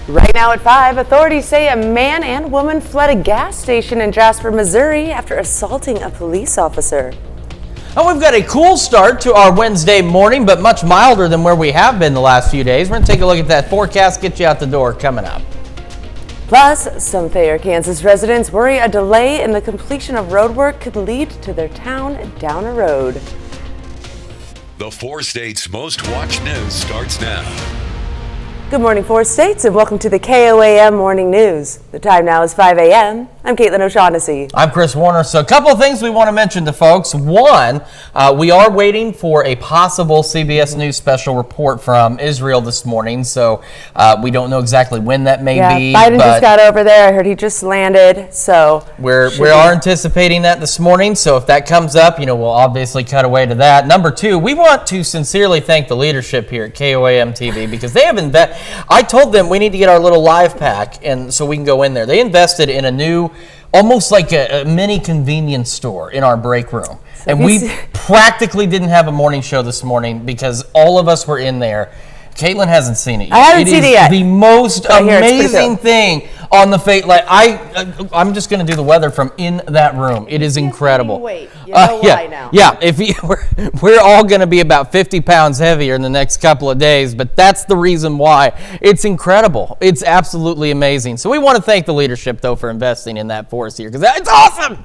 Right now at 5, authorities say a man and woman fled a gas station in Jasper, Missouri after assaulting a police officer. And we've got a cool start to our Wednesday morning, but much milder than where we have been the last few days. We're going to take a look at that forecast, get you out the door coming up. Plus, some Thayer, Kansas residents worry a delay in the completion of road work could lead to their town down a road. The 4 states' most watched news starts now. Good morning, 4 states, and welcome to the KOAM Morning News. The time now is 5 a.m. I'm Caitlin O'Shaughnessy. I'm Chris Warner. So a couple of things we want to mention to folks. One, we are waiting for a possible CBS News special report from Israel this morning. So we don't know exactly when that may be. Biden just got over there. I heard he just landed. So we are anticipating that this morning. So if that comes up, we'll obviously cut away to that. Number 2, we want to sincerely thank the leadership here at KOAM TV because they have invested. I told them we need to get our little live pack and so we can go in there. They invested in a new, almost like a mini convenience store in our break room. And we practically didn't have a morning show this morning because all of us were in there. Caitlin hasn't seen it yet. I haven't seen it yet. The most amazing thing on the face. Like I'm just going to do the weather from in that room. It is incredible. Wait, you know why now? Yeah, we're all going to be about 50 pounds heavier in the next couple of days, but that's the reason why. It's incredible. It's absolutely amazing. So we want to thank the leadership though for investing in that for us here because it's awesome.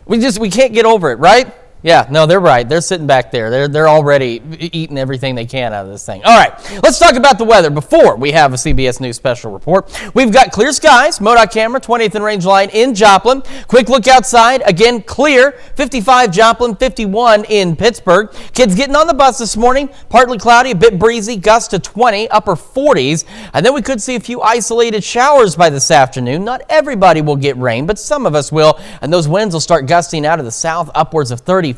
We can't get over it, right? Yeah, no, they're right. They're sitting back there. They're already eating everything they can out of this thing. All right, let's talk about the weather before we have a CBS News special report. We've got clear skies, MoDOT camera, 20th and Range Line in Joplin. Quick look outside, again, clear, 55 Joplin, 51 in Pittsburgh. Kids getting on the bus this morning, partly cloudy, a bit breezy, gusts to 20, upper 40s. And then we could see a few isolated showers by this afternoon. Not everybody will get rain, but some of us will. And those winds will start gusting out of the south, upwards of 35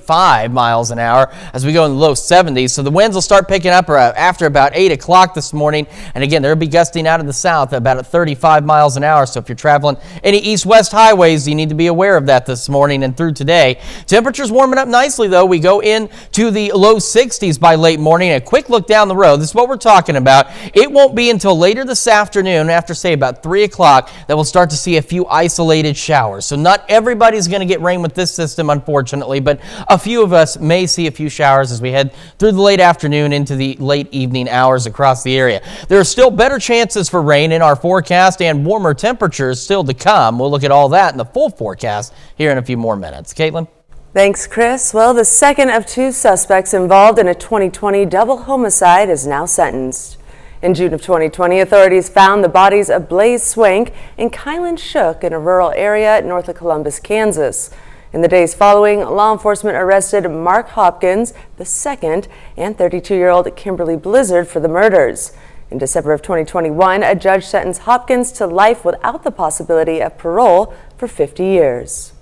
miles an hour as we go in the low 70s. So the winds will start picking up after about 8 o'clock this morning. And again, they'll be gusting out of the south about at 35 miles an hour. So if you're traveling any east-west highways, you need to be aware of that this morning and through today. Temperatures warming up nicely, though. We go into the low 60s by late morning. A quick look down the road. This is what we're talking about. It won't be until later this afternoon, after, say, about 3 o'clock, that we'll start to see a few isolated showers. So not everybody's going to get rain with this system, unfortunately, but a few of us may see a few showers as we head through the late afternoon into the late evening hours across the area. There are still better chances for rain in our forecast and warmer temperatures still to come. We'll look at all that in the full forecast here in a few more minutes. Caitlin? Thanks, Chris. Well, the second of 2 suspects involved in a 2020 double homicide is now sentenced. In June of 2020, authorities found the bodies of Blaze Swank and Kylan Shook in a rural area north of Columbus, Kansas. In the days following, law enforcement arrested Mark Hopkins II and 32-year-old Kimberly Blizzard for the murders. In December of 2021, a judge sentenced Hopkins to life without the possibility of parole for 50 years.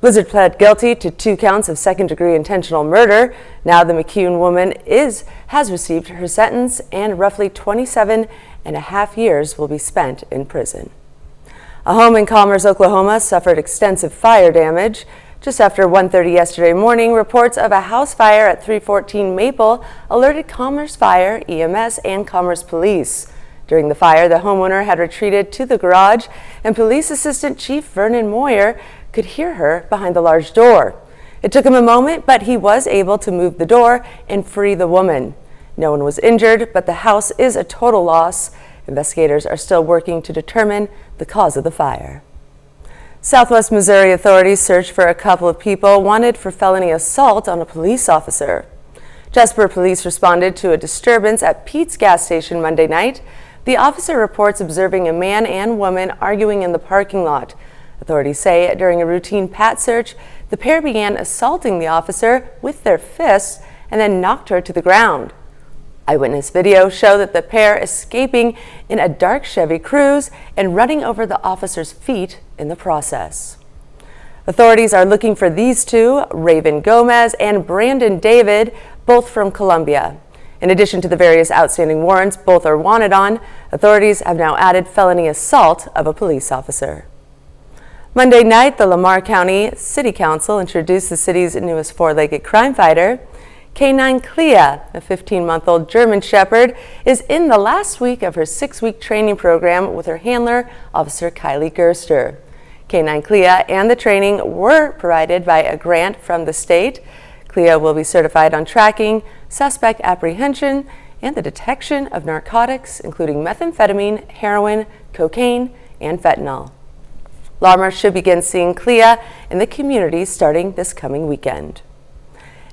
Blizzard pled guilty to 2 counts of second-degree intentional murder. Now the McCune woman has received her sentence, and roughly 27 and a half years will be spent in prison. A home in Commerce, Oklahoma suffered extensive fire damage. Just after 1:30 yesterday morning, reports of a house fire at 314 Maple alerted Commerce Fire, EMS, and Commerce Police. During the fire, the homeowner had retreated to the garage, and Police Assistant Chief Vernon Moyer could hear her behind the large door. It took him a moment, but he was able to move the door and free the woman. No one was injured, but the house is a total loss. Investigators are still working to determine the cause of the fire. Southwest Missouri authorities searched for a couple of people wanted for felony assault on a police officer. Jasper police responded to a disturbance at Pete's gas station Monday night. The officer reports observing a man and woman arguing in the parking lot. Authorities say during a routine pat search, the pair began assaulting the officer with their fists and then knocked her to the ground. Eyewitness video show that the pair escaping in a dark Chevy Cruze and running over the officer's feet in the process. Authorities are looking for these 2, Raven Gomez and Brandon David, both from Columbia. In addition to the various outstanding warrants both are wanted on, authorities have now added felony assault of a police officer. Monday night, the Lamar County City Council introduced the city's newest 4-legged crime fighter. K9 Clea, a 15-month-old German Shepherd, is in the last week of her 6-week training program with her handler, Officer Kylie Gerster. K9 Clea and the training were provided by a grant from the state. Clea will be certified on tracking, suspect apprehension, and the detection of narcotics, including methamphetamine, heroin, cocaine, and fentanyl. Lawmakers should begin seeing Clea in the community starting this coming weekend.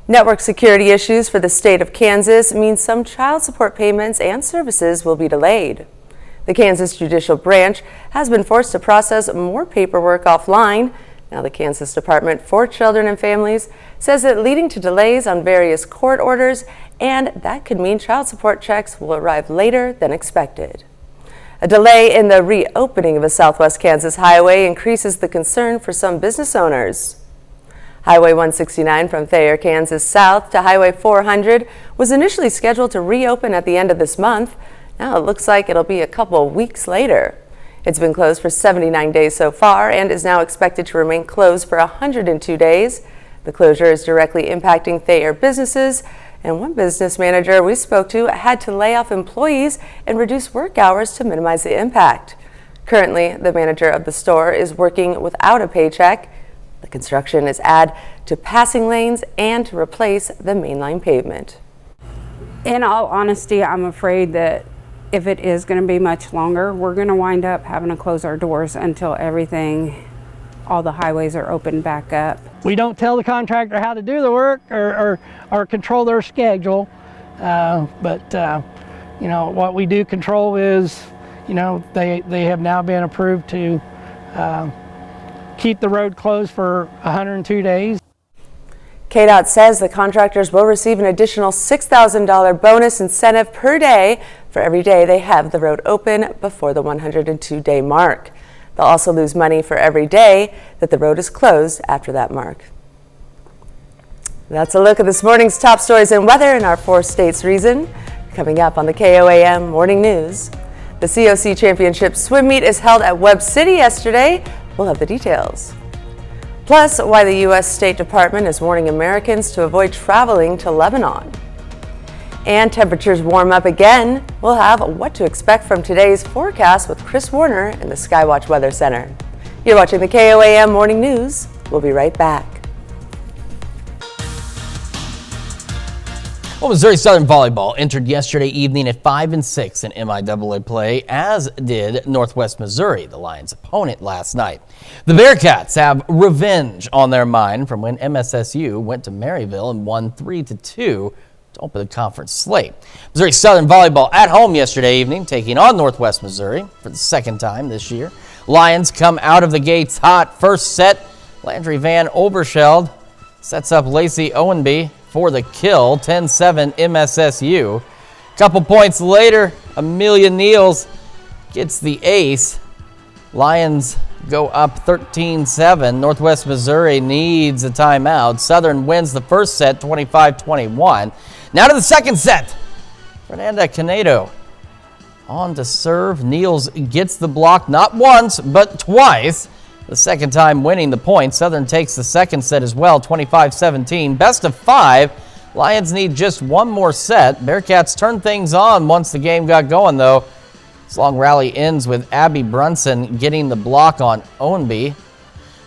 Network security issues for the state of Kansas mean some child support payments and services will be delayed. The Kansas Judicial Branch has been forced to process more paperwork offline. Now, the Kansas Department for Children and Families says it leading to delays on various court orders, and that could mean child support checks will arrive later than expected. A delay in the reopening of a Southwest Kansas highway increases the concern for some business owners. Highway 169 from Thayer, Kansas south to Highway 400 was initially scheduled to reopen at the end of this month. Now it looks like it'll be a couple weeks later. It's been closed for 79 days so far and is now expected to remain closed for 102 days. The closure is directly impacting Thayer businesses, and one business manager we spoke to had to lay off employees and reduce work hours to minimize the impact. Currently, the manager of the store is working without a paycheck. The construction is add to passing lanes and to replace the mainline pavement. In all honesty, I'm afraid that if it is going to be much longer, we're going to wind up having to close our doors until all the highways are opened back up. We don't tell the contractor how to do the work or control their schedule, but you know, what we do control is, you know, they have now been approved to keep the road closed for 102 days. KDOT says the contractors will receive an additional $6,000 bonus incentive per day for every day they have the road open before the 102-day mark. They'll also lose money for every day that the road is closed after that mark. That's a look at this morning's top stories and weather in our 4 states region. Coming up on the KOAM Morning News, the COC Championship swim meet is held at Webb City yesterday. We'll have the details. Plus, why the U.S. State Department is warning Americans to avoid traveling to Lebanon. And temperatures warm up again. We'll have what to expect from today's forecast with Chris Warner in the Skywatch Weather Center. You're watching the KOAM Morning News. We'll be right back. Well, Missouri Southern Volleyball entered yesterday evening at 5-6 in MIAA play, as did Northwest Missouri, the Lions' opponent last night. The Bearcats have revenge on their mind from when MSSU went to Maryville and won 3-2 to open the conference slate. Missouri Southern Volleyball at home yesterday evening, taking on Northwest Missouri for the second time this year. Lions come out of the gates hot. First set, Landry Van Overscheld sets up Lacey Owenby for the kill, 10-7 MSSU. Couple points later, Amelia Neals gets the ace. Lions go up 13-7. Northwest Missouri needs a timeout. Southern wins the first set, 25-21. Now to the second set. Fernanda Canedo on to serve. Neals gets the block not once, but twice. The second time winning the point. Southern takes the second set as well, 25-17. Best of 5. Lions need just one more set. Bearcats turn things on once the game got going, though. This long rally ends with Abby Brunson getting the block on Owenby.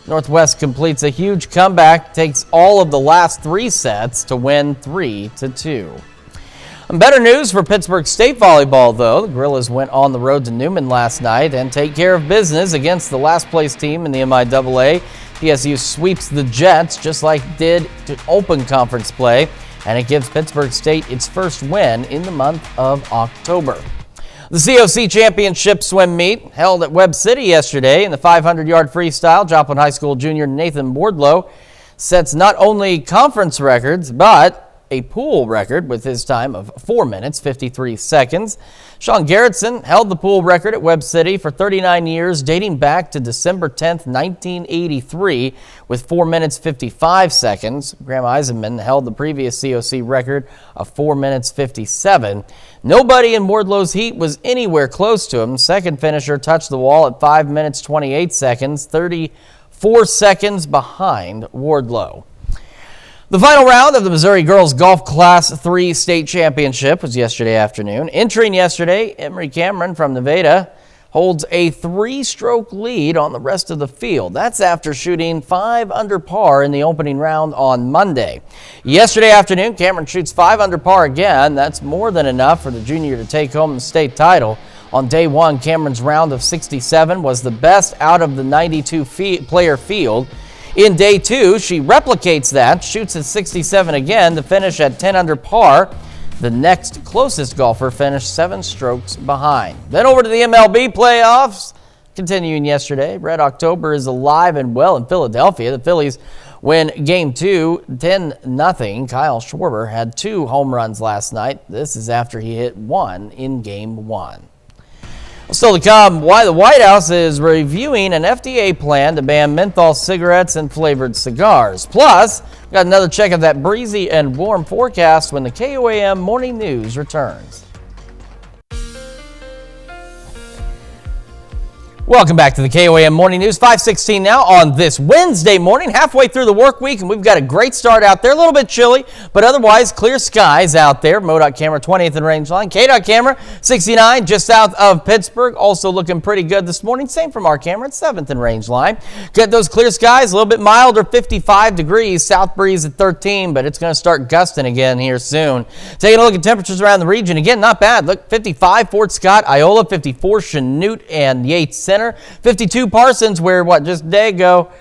Northwest completes a huge comeback, takes all of the last 3 sets to win 3-2. Better news for Pittsburgh State Volleyball, though. The Gorillas went on the road to Newman last night and take care of business against the last place team in the MIAA. PSU sweeps the Jets just like it did to open conference play, and it gives Pittsburgh State its first win in the month of October. The COC Championship swim meet held at Webb City yesterday in the 500-yard freestyle. Joplin High School junior Nathan Wardlow sets not only conference records, but a pool record with his time of 4 minutes, 53 seconds. Sean Garrettson held the pool record at Webb City for 39 years, dating back to December 10th, 1983, with 4 minutes, 55 seconds. Graham Eisenman held the previous COC record of 4 minutes, 57. Nobody in Wardlow's heat was anywhere close to him. Second finisher touched the wall at 5 minutes, 28 seconds, 34 seconds behind Wardlow. The final round of the Missouri Girls Golf Class 3 State Championship was yesterday afternoon. Entering yesterday, Emery Cameron from Nevada holds a 3-stroke lead on the rest of the field. That's after shooting 5 under par in the opening round on Monday. Yesterday afternoon, Cameron shoots 5 under par again. That's more than enough for the junior to take home the state title. On day one, Cameron's round of 67 was the best out of the 92-player field. In day two, she replicates that, shoots at 67 again to finish at 10 under par. The next closest golfer finished 7 strokes behind. Then over to the MLB playoffs. Continuing yesterday, Red October is alive and well in Philadelphia. The Phillies win Game 2, 10-0. Kyle Schwarber had 2 home runs last night. This is after he hit 1 in Game 1. Still to come, why the White House is reviewing an FDA plan to ban menthol cigarettes and flavored cigars. Plus, we got another check of that breezy and warm forecast when the KOAM Morning News returns. Welcome back to the KOAM Morning News, 5:16 now on this Wednesday morning, halfway through the work week, and we've got a great start out there. A little bit chilly, but otherwise clear skies out there. MoDOT camera 20th in range line. KDOT camera 69 just south of Pittsburgh, also looking pretty good this morning. Same from our camera at 7th in range line. Get those clear skies, a little bit milder, 55 degrees, south breeze at 13, but it's going to start gusting again here soon. Taking a look at temperatures around the region, again, not bad. Look, 55 Fort Scott, Iola, 54 Chanute and Yates Center. 52 Parsons, where just a day ago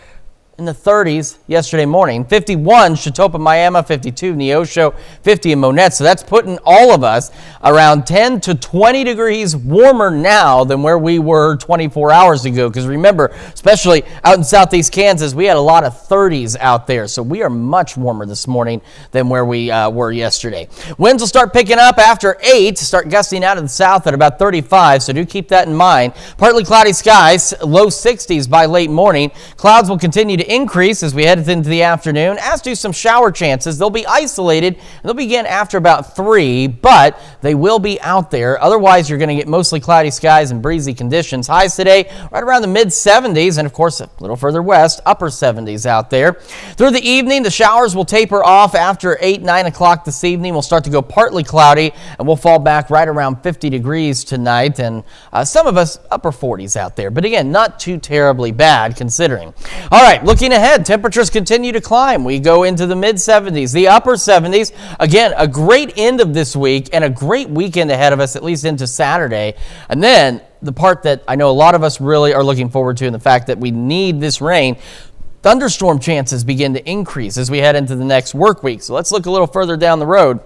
in the 30s yesterday morning. 51 Chautauqua, Miami, 52 Neosho, 50 in Monette. So that's putting all of us around 10 to 20 degrees warmer now than where we were 24 hours ago. Because remember, especially out in southeast Kansas, we had a lot of 30s out there. So we are much warmer this morning than where we were yesterday. Winds will start picking up after 8, start gusting out of the south at about 35. So do keep that in mind. Partly cloudy skies, low 60s by late morning. Clouds will continue to increase as we head into the afternoon, as do some shower chances. They'll be isolated and they'll begin after about 3, but they will be out there. Otherwise, you're going to get mostly cloudy skies and breezy conditions. Highs today right around the mid 70s, and of course a little further west, upper 70s out there. Through the evening, the showers will taper off after 8, 9 o'clock this evening. We'll start to go partly cloudy and we'll fall back right around 50 degrees tonight, and some of us upper 40s out there. But again, not too terribly bad considering. All right, looking ahead, temperatures continue to climb. We go into the mid 70s, the upper 70s. Again, a great end of this week and a great weekend ahead of us, at least into Saturday. And then the part that I know a lot of us really are looking forward to, and the fact that we need this rain, thunderstorm chances begin to increase as we head into the next work week. So let's look a little further down the road.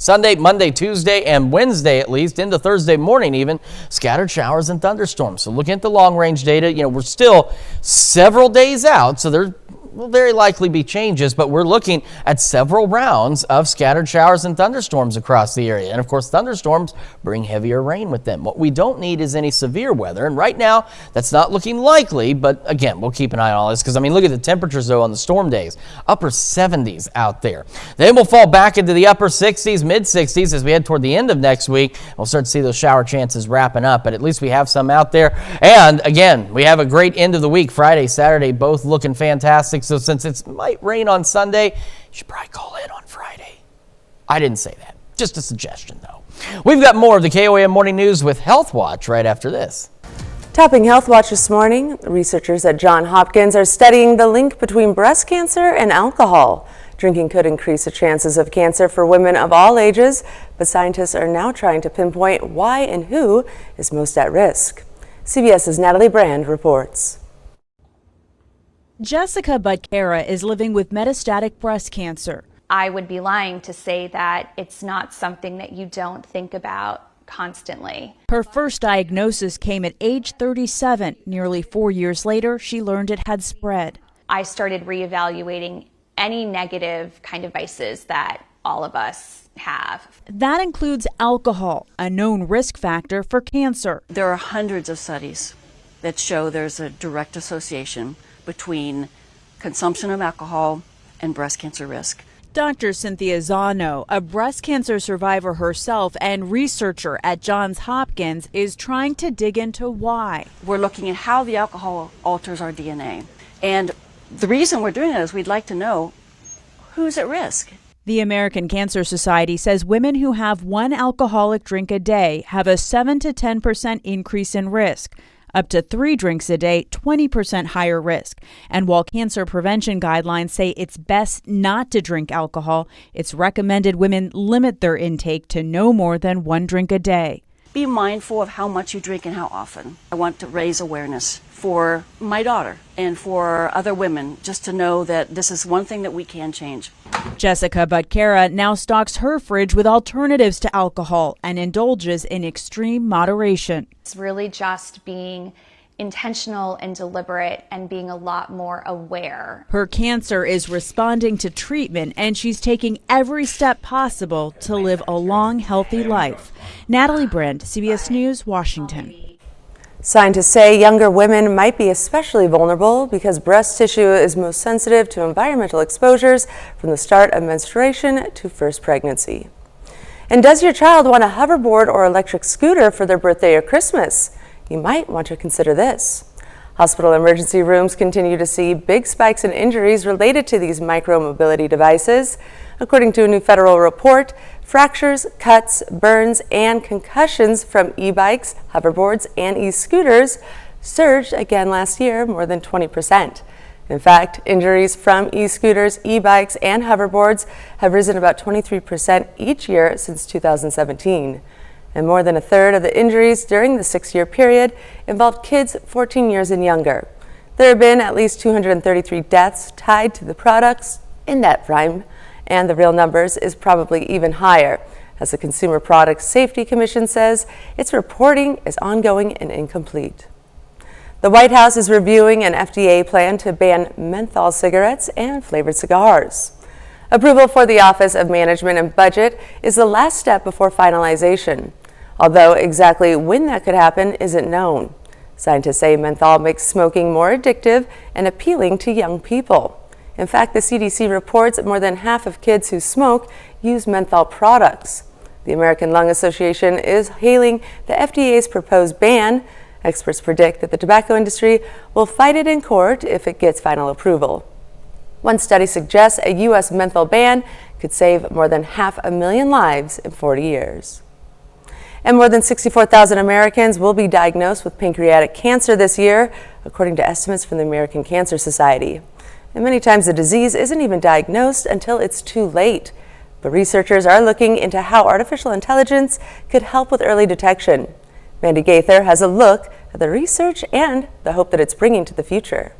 Sunday, Monday, Tuesday, and Wednesday at least, into Thursday morning even, scattered showers and thunderstorms. So looking at the long-range data, we're still several days out, so there will very likely be changes, but we're looking at several rounds of scattered showers and thunderstorms across the area. And of course, thunderstorms bring heavier rain with them. What we don't need is any severe weather, and right now that's not looking likely, but again, we'll keep an eye on all this because, look at the temperatures though on the storm days. Upper 70s out there. Then we'll fall back into the upper 60s, mid 60s as we head toward the end of next week. We'll start to see those shower chances wrapping up, but at least we have some out there. And again, we have a great end of the week. Friday, Saturday, both looking fantastic. So since it might rain on Sunday, you should probably call in on Friday. I didn't say that. Just a suggestion, though. We've got more of the KOAM Morning News with Health Watch right after this. Topping Health Watch this morning, researchers at Johns Hopkins are studying the link between breast cancer and alcohol. Drinking could increase the chances of cancer for women of all ages, but scientists are now trying to pinpoint why and who is most at risk. CBS's Natalie Brand reports. Jessica Budkera is living with metastatic breast cancer. I would be lying to say that it's not something that you don't think about constantly. Her first diagnosis came at age 37. Nearly 4 years later, she learned it had spread. I started reevaluating any negative kind of vices that all of us have. That includes alcohol, a known risk factor for cancer. There are hundreds of studies that show there's a direct association between consumption of alcohol and breast cancer risk. Dr. Cynthia Zano, a breast cancer survivor herself and researcher at Johns Hopkins, is trying to dig into why. We're looking at how the alcohol alters our DNA. And the reason we're doing that is we'd like to know who's at risk? The American Cancer Society says women who have one alcoholic drink a day have a 7 to 10% increase in risk. Up to 3 drinks a day, 20% higher risk. And while cancer prevention guidelines say it's best not to drink alcohol, it's recommended women limit their intake to no more than 1 drink a day. Be mindful of how much you drink and how often. I want to raise awareness for my daughter and for other women, just to know that this is one thing that we can change. Jessica Butcara now stocks her fridge with alternatives to alcohol and indulges in extreme moderation. It's really just being intentional and deliberate and being a lot more aware. Her cancer is responding to treatment, and she's taking every step possible to live a long, healthy life. Natalie Brand, CBS News, Washington. Scientists say younger women might be especially vulnerable because breast tissue is most sensitive to environmental exposures from the start of menstruation to first pregnancy. And does your child want a hoverboard or electric scooter for their birthday or Christmas? You might want to consider this. Hospital emergency rooms continue to see big spikes in injuries related to these micromobility devices. According to a new federal report, fractures, cuts, burns, and concussions from e-bikes, hoverboards, and e-scooters surged again last year, more than 20%. In fact, injuries from e-scooters, e-bikes, and hoverboards have risen about 23% each year since 2017. And more than a third of the injuries during the 6-year period involved kids 14 years and younger. There have been at least 233 deaths tied to the products in that time, and the real numbers is probably even higher. As the Consumer Product Safety Commission says, its reporting is ongoing and incomplete. The White House is reviewing an FDA plan to ban menthol cigarettes and flavored cigars. Approval for the Office of Management and Budget is the last step before finalization, although exactly when that could happen isn't known. Scientists say menthol makes smoking more addictive and appealing to young people. In fact, the CDC reports more than half of kids who smoke use menthol products. The American Lung Association is hailing the FDA's proposed ban. Experts predict that the tobacco industry will fight it in court if it gets final approval. One study suggests a U.S. menthol ban could save more than 500,000 lives in 40 years. And more than 64,000 Americans will be diagnosed with pancreatic cancer this year, according to estimates from the American Cancer Society. And many times the disease isn't even diagnosed until it's too late. But researchers are looking into how artificial intelligence could help with early detection. Mandy Gaither has a look at the research and the hope that it's bringing to the future.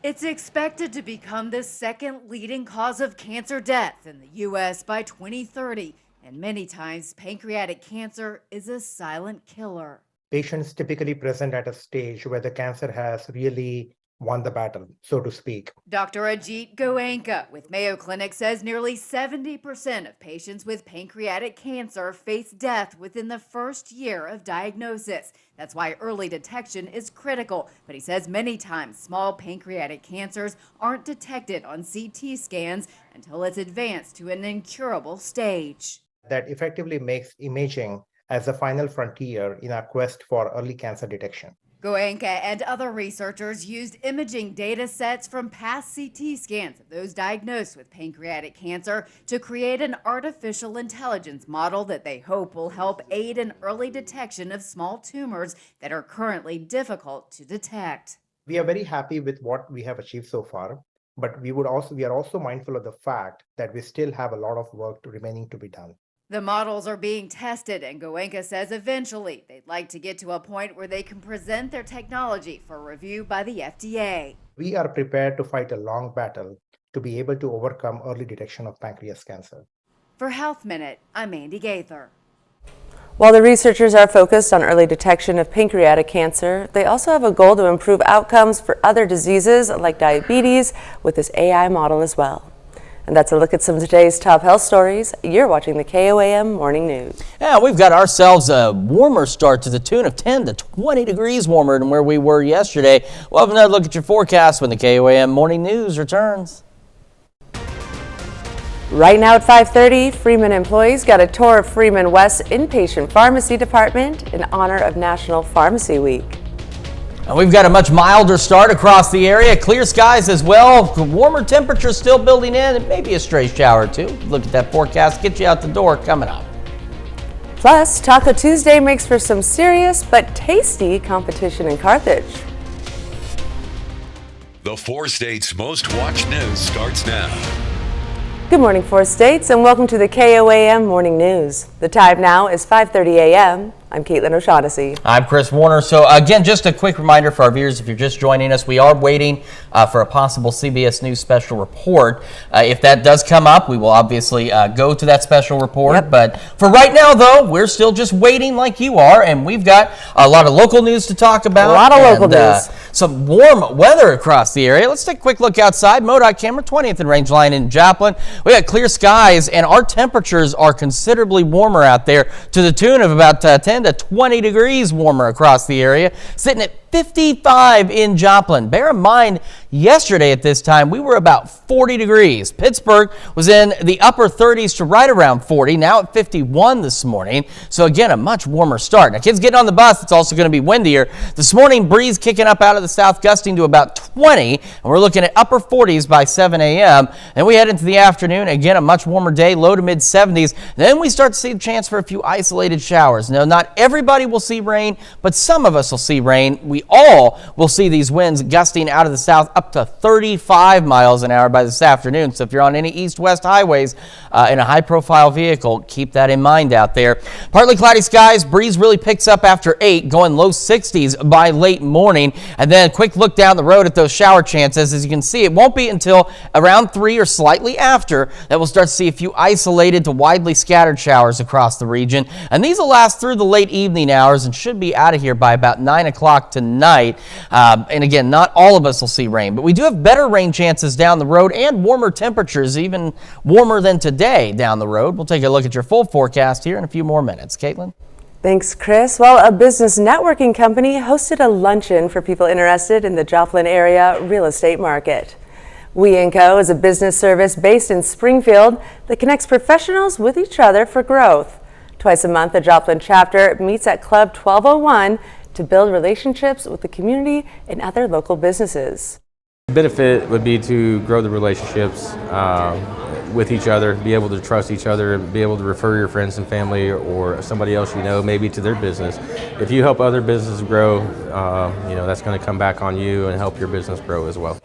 It's expected to become the second leading cause of cancer death in the U.S. by 2030, and many times pancreatic cancer is a silent killer. Patients typically present at a stage where the cancer has really won the battle, so to speak. Dr. Ajit Goenka with Mayo Clinic says nearly 70% of patients with pancreatic cancer face death within the first year of diagnosis. That's why early detection is critical. But he says many times small pancreatic cancers aren't detected on CT scans until it's advanced to an incurable stage. That effectively makes imaging as the final frontier in our quest for early cancer detection. Goenka and other researchers used imaging data sets from past CT scans of those diagnosed with pancreatic cancer to create an artificial intelligence model that they hope will help aid in early detection of small tumors that are currently difficult to detect. We are very happy with what we have achieved so far, but we are also mindful of the fact that we still have a lot of work remaining to be done. The models are being tested, and Goenka says eventually they'd like to get to a point where they can present their technology for review by the FDA. We are prepared to fight a long battle to be able to overcome early detection of pancreas cancer. For Health Minute, I'm Mandy Gaither. While the researchers are focused on early detection of pancreatic cancer, they also have a goal to improve outcomes for other diseases like diabetes with this AI model as well. And that's a look at some of today's top health stories. You're watching the KOAM Morning News. Yeah, we've got ourselves a warmer start to the tune of 10 to 20 degrees warmer than where we were yesterday. We'll have another look at your forecast when the KOAM Morning News returns. Right now at 5:30, Freeman employees got a tour of Freeman West's inpatient pharmacy department in honor of National Pharmacy Week. And we've got a much milder start across the area. Clear skies as well. Warmer temperatures still building in, and maybe a stray shower or two. Look at that forecast. Get you out the door coming up. Plus, Taco Tuesday makes for some serious but tasty competition in Carthage. The 4 states' most watched news starts now. Good morning, 4 states, and welcome to the KOAM Morning News. The time now is 5:30 a.m. I'm Caitlin O'Shaughnessy. I'm Chris Warner. So again, just a quick reminder for our viewers, if you're just joining us, we are waiting for a possible CBS News special report. If that does come up, we will obviously go to that special report. Yep. But for right now, though, we're still just waiting like you are, and we've got a lot of local news to talk about. A lot of local news. Some warm weather across the area. Let's take a quick look outside. MoDOT camera, 20th and Rangeline in Joplin. We got clear skies, and our temperatures are considerably warmer out there, to the tune of about 10 to 20 degrees warmer across the area, sitting at 55 in Joplin. Bear in mind, yesterday at this time, we were about 40 degrees. Pittsburgh was in the upper 30s to right around 40, now at 51 this morning. So again, a much warmer start. Now, kids getting on the bus, it's also going to be windier. This morning, breeze kicking up out of the south, gusting to about 20, and we're looking at upper 40s by 7 a.m. Then we head into the afternoon, again, a much warmer day, low to mid 70s. Then we start to see a chance for a few isolated showers. Now, not everybody will see rain, but some of us will see rain. We all will see these winds gusting out of the south up to 35 miles an hour by this afternoon. So if you're on any east-west highways in a high-profile vehicle, keep that in mind out there. Partly cloudy skies. Breeze really picks up after 8, going low 60s by late morning. And then a quick look down the road at those shower chances. As you can see, it won't be until around 3 or slightly after that we'll start to see a few isolated to widely scattered showers across the region. And these will last through the late evening hours and should be out of here by about 9 o'clock tonight. And again, not all of us will see rain, but we do have better rain chances down the road and warmer temperatures, even warmer than today down the road. We'll take a look at your full forecast here in a few more minutes. Caitlin? Thanks, Chris. Well, a business networking company hosted a luncheon for people interested in the Joplin area real estate market. We & Co. is a business service based in Springfield that connects professionals with each other for growth. Twice a month, the Joplin chapter meets at Club 1201 to build relationships with the community and other local businesses. The benefit would be to grow the relationships with each other, be able to trust each other, be able to refer your friends and family or somebody else you know maybe to their business. If you help other businesses grow, that's going to come back on you and help your business grow as well.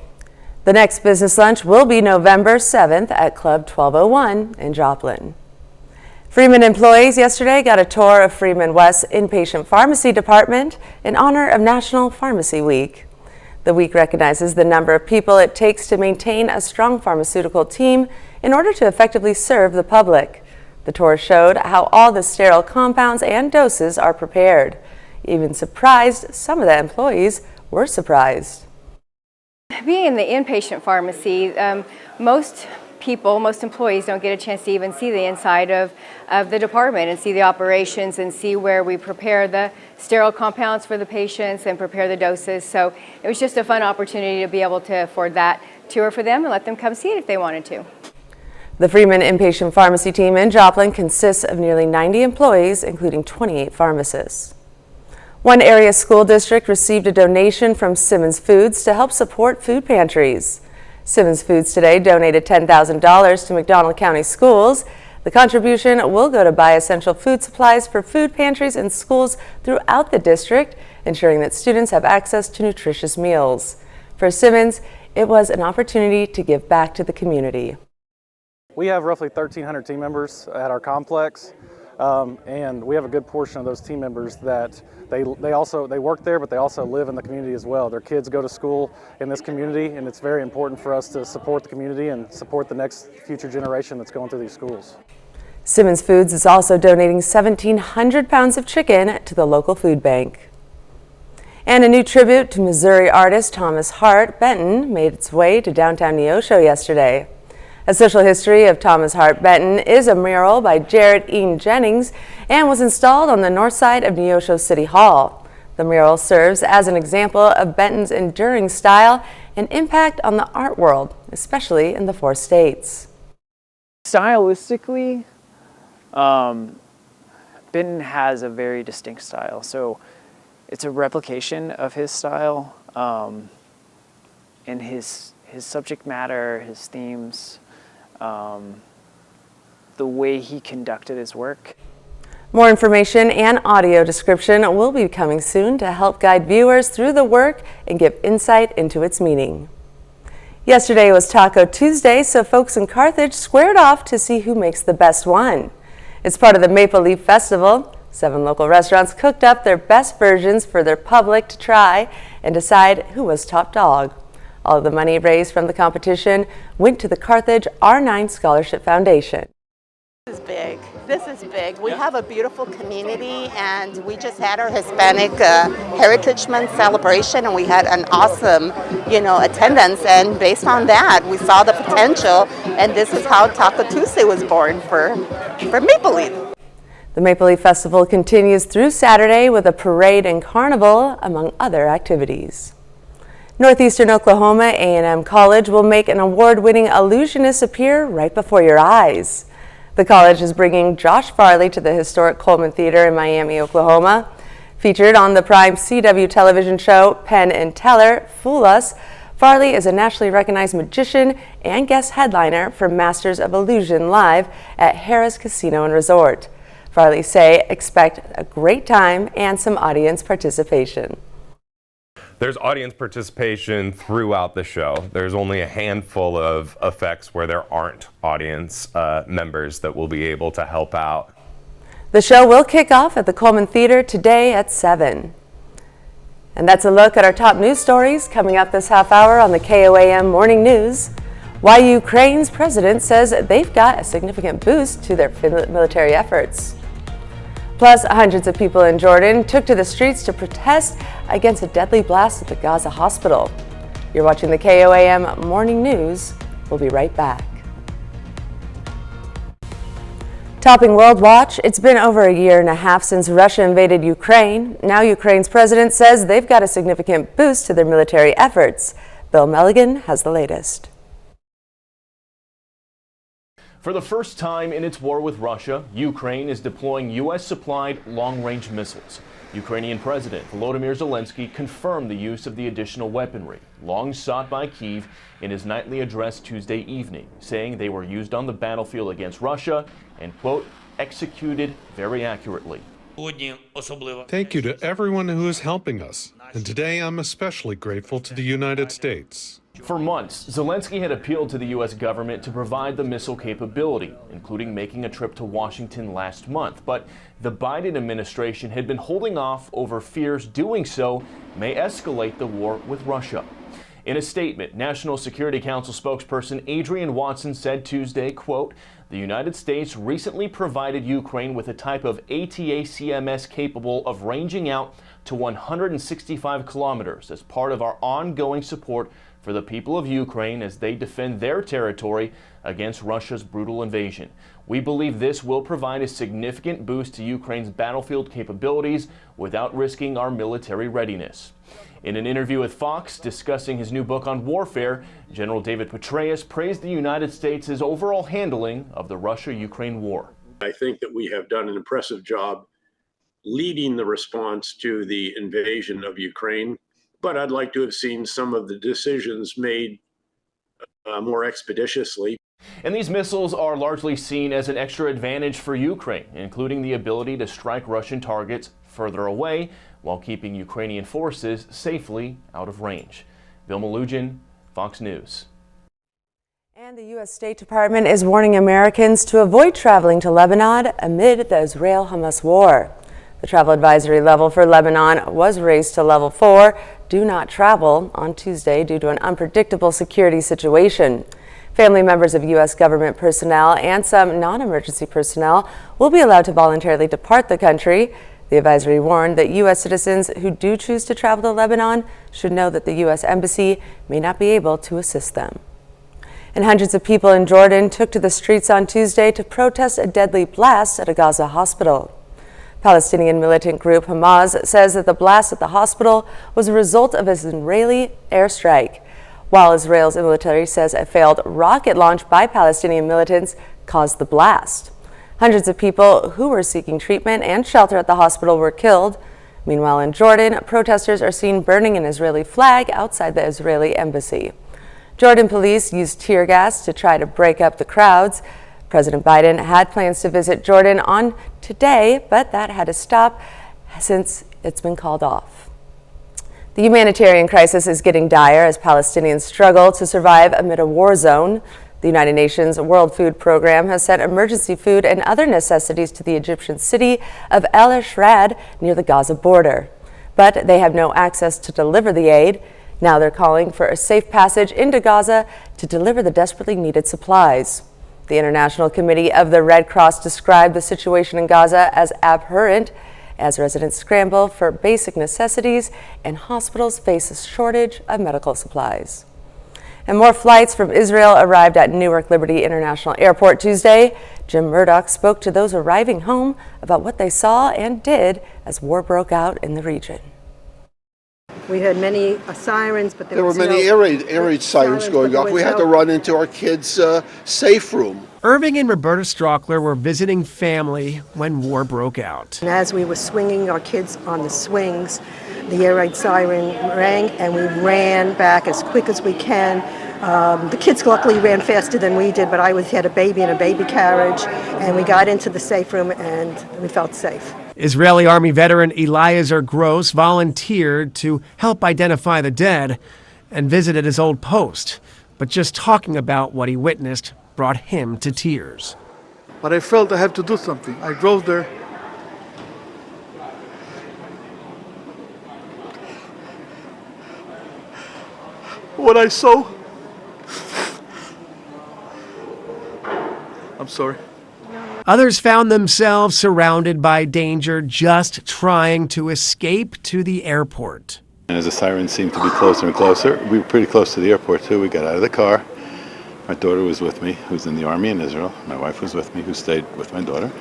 The next business lunch will be November 7th at Club 1201 in Joplin. Freeman employees yesterday got a tour of Freeman West's inpatient pharmacy department in honor of National Pharmacy Week. The week recognizes the number of people it takes to maintain a strong pharmaceutical team in order to effectively serve the public. The tour showed how all the sterile compounds and doses are prepared. Even surprised, some of the employees were surprised. Being in the inpatient pharmacy, most employees don't get a chance to even see the inside of the department and see the operations and see where we prepare the sterile compounds for the patients and prepare the doses. So it was just a fun opportunity to be able to afford that tour for them and let them come see it if they wanted to. The Freeman inpatient pharmacy team in Joplin consists of nearly 90 employees, including 28 pharmacists. One area school district received a donation from Simmons Foods to help support food pantries. Simmons Foods today donated $10,000 to McDonald County Schools. The contribution will go to buy essential food supplies for food pantries in schools throughout the district, ensuring that students have access to nutritious meals. For Simmons, it was an opportunity to give back to the community. We have roughly 1,300 team members at our complex, and we have a good portion of those team members that they work there, but they also live in the community as well. Their kids go to school in this community, and it's very important for us to support the community and support the next future generation that's going through these schools. Simmons Foods is also donating 1,700 pounds of chicken to the local food bank. And a new tribute to Missouri artist Thomas Hart Benton made its way to downtown Neosho yesterday. A Social History of Thomas Hart Benton is a mural by Jared Ean Jennings and was installed on the north side of Neosho City Hall. The mural serves as an example of Benton's enduring style and impact on the art world, especially in the 4 states. Stylistically, Benton has a very distinct style. So it's a replication of his style, and his subject matter, his themes, the way he conducted his work. More information and audio description will be coming soon to help guide viewers through the work and give insight into its meaning. Yesterday was Taco Tuesday, so folks in Carthage squared off to see who makes the best one. It's part of the Maple Leaf Festival. 7 local restaurants cooked up their best versions for their public to try and decide who was top dog. All of the money raised from the competition went to the Carthage R9 Scholarship Foundation. This is big. This is big. We have a beautiful community, and we just had our Hispanic Heritage Month celebration, and we had an awesome, attendance. And based on that, we saw the potential, and this is how Taco Tuesday was born for Maple Leaf. The Maple Leaf Festival continues through Saturday with a parade and carnival, among other activities. Northeastern Oklahoma A&M College will make an award-winning illusionist appear right before your eyes. The college is bringing Josh Farley to the historic Coleman Theater in Miami, Oklahoma. Featured on the prime CW television show Penn and Teller, Fool Us, Farley is a nationally recognized magician and guest headliner for Masters of Illusion Live at Harrah's Casino and Resort. Farley say expect a great time and some audience participation. There's audience participation throughout the show. There's only a handful of effects where there aren't audience members that will be able to help out. The show will kick off at the Coleman Theater today at 7. And that's a look at our top news stories coming up this half hour on the KOAM Morning News. Why Ukraine's president says they've got a significant boost to their military efforts. Plus, hundreds of people in Jordan took to the streets to protest against a deadly blast at the Gaza hospital. You're watching the KOAM Morning News. We'll be right back. Topping World Watch, it's been over a year and a half since Russia invaded Ukraine. Now Ukraine's president says they've got a significant boost to their military efforts. Bill Milligan has the latest. For the first time in its war with Russia, Ukraine is deploying U.S.-supplied long-range missiles. Ukrainian President Volodymyr Zelensky confirmed the use of the additional weaponry, long sought by Kyiv, in his nightly address Tuesday evening, saying they were used on the battlefield against Russia and, quote, executed very accurately. Thank you to everyone who is helping us, and today I'm especially grateful to the United States. For months, Zelensky had appealed to the U.S. government to provide the missile capability, including making a trip to Washington last month. But the Biden administration had been holding off over fears doing so may escalate the war with Russia. In a statement, National Security Council spokesperson Adrian Watson said Tuesday, quote, "The United States recently provided Ukraine with a type of ATACMS capable of ranging out to 165 kilometers as part of our ongoing support for the people of Ukraine as they defend their territory against Russia's brutal invasion. We believe this will provide a significant boost to Ukraine's battlefield capabilities without risking our military readiness." In an interview with Fox discussing his new book on warfare, General David Petraeus praised the United States' overall handling of the Russia-Ukraine war. I think that we have done an impressive job leading the response to the invasion of Ukraine. But I'd like to have seen some of the decisions made more expeditiously. And these missiles are largely seen as an extra advantage for Ukraine, including the ability to strike Russian targets further away while keeping Ukrainian forces safely out of range. Bill Milligan, Fox News. And the U.S. State Department is warning Americans to avoid traveling to Lebanon amid the Israel-Hamas war. The travel advisory level for Lebanon was raised to level 4, do not travel, on Tuesday due to an unpredictable security situation. Family members of U.S. government personnel and some non-emergency personnel will be allowed to voluntarily depart the country. The advisory warned that U.S. citizens who do choose to travel to Lebanon should know that the U.S. Embassy may not be able to assist them. And hundreds of people in Jordan took to the streets on Tuesday to protest a deadly blast at a Gaza hospital. Palestinian militant group Hamas says that the blast at the hospital was a result of an Israeli airstrike, while Israel's military says a failed rocket launch by Palestinian militants caused the blast. Hundreds of people who were seeking treatment and shelter at the hospital were killed. Meanwhile, in Jordan, protesters are seen burning an Israeli flag outside the Israeli embassy. Jordan police used tear gas to try to break up the crowds. President Biden had plans to visit Jordan on today, but that had to stop since it's been called off. The humanitarian crisis is getting dire as Palestinians struggle to survive amid a war zone. The United Nations World Food Program has sent emergency food and other necessities to the Egyptian city of El Ashrad near the Gaza border. But they have no access to deliver the aid. Now they're calling for a safe passage into Gaza to deliver the desperately needed supplies. The International Committee of the Red Cross described the situation in Gaza as abhorrent as residents scramble for basic necessities and hospitals face a shortage of medical supplies. And more flights from Israel arrived at Newark Liberty International Airport Tuesday. Jim Murdoch spoke to those arriving home about what they saw and did as war broke out in the region. We heard many sirens, but there were many air raid sirens going off. We had to run into our kids' safe room. Irving and Roberta Strockler were visiting family when war broke out. And as we were swinging our kids on the swings, the air raid siren rang, and we ran back as quick as we can. The kids luckily ran faster than we did, but I had a baby in a baby carriage, and we got into the safe room and we felt safe. Israeli Army veteran Eliezer Gross volunteered to help identify the dead and visited his old post. But just talking about what he witnessed brought him to tears. But I felt I had to do something. I drove there. What I saw, I'm sorry. Others found themselves surrounded by danger, just trying to escape to the airport. And as the sirens seemed to be closer and closer, we were pretty close to the airport too. We got out of the car. My daughter was with me, who's in the Army in Israel. My wife was with me, who stayed with my daughter.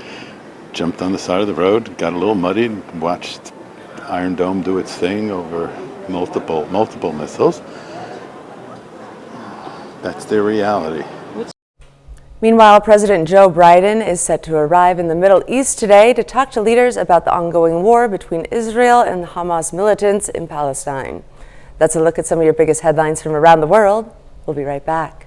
Jumped on the side of the road, got a little muddied, watched Iron Dome do its thing over multiple missiles. That's their reality. Meanwhile, President Joe Biden is set to arrive in the Middle East today to talk to leaders about the ongoing war between Israel and the Hamas militants in Palestine. That's a look at some of your biggest headlines from around the world. We'll be right back.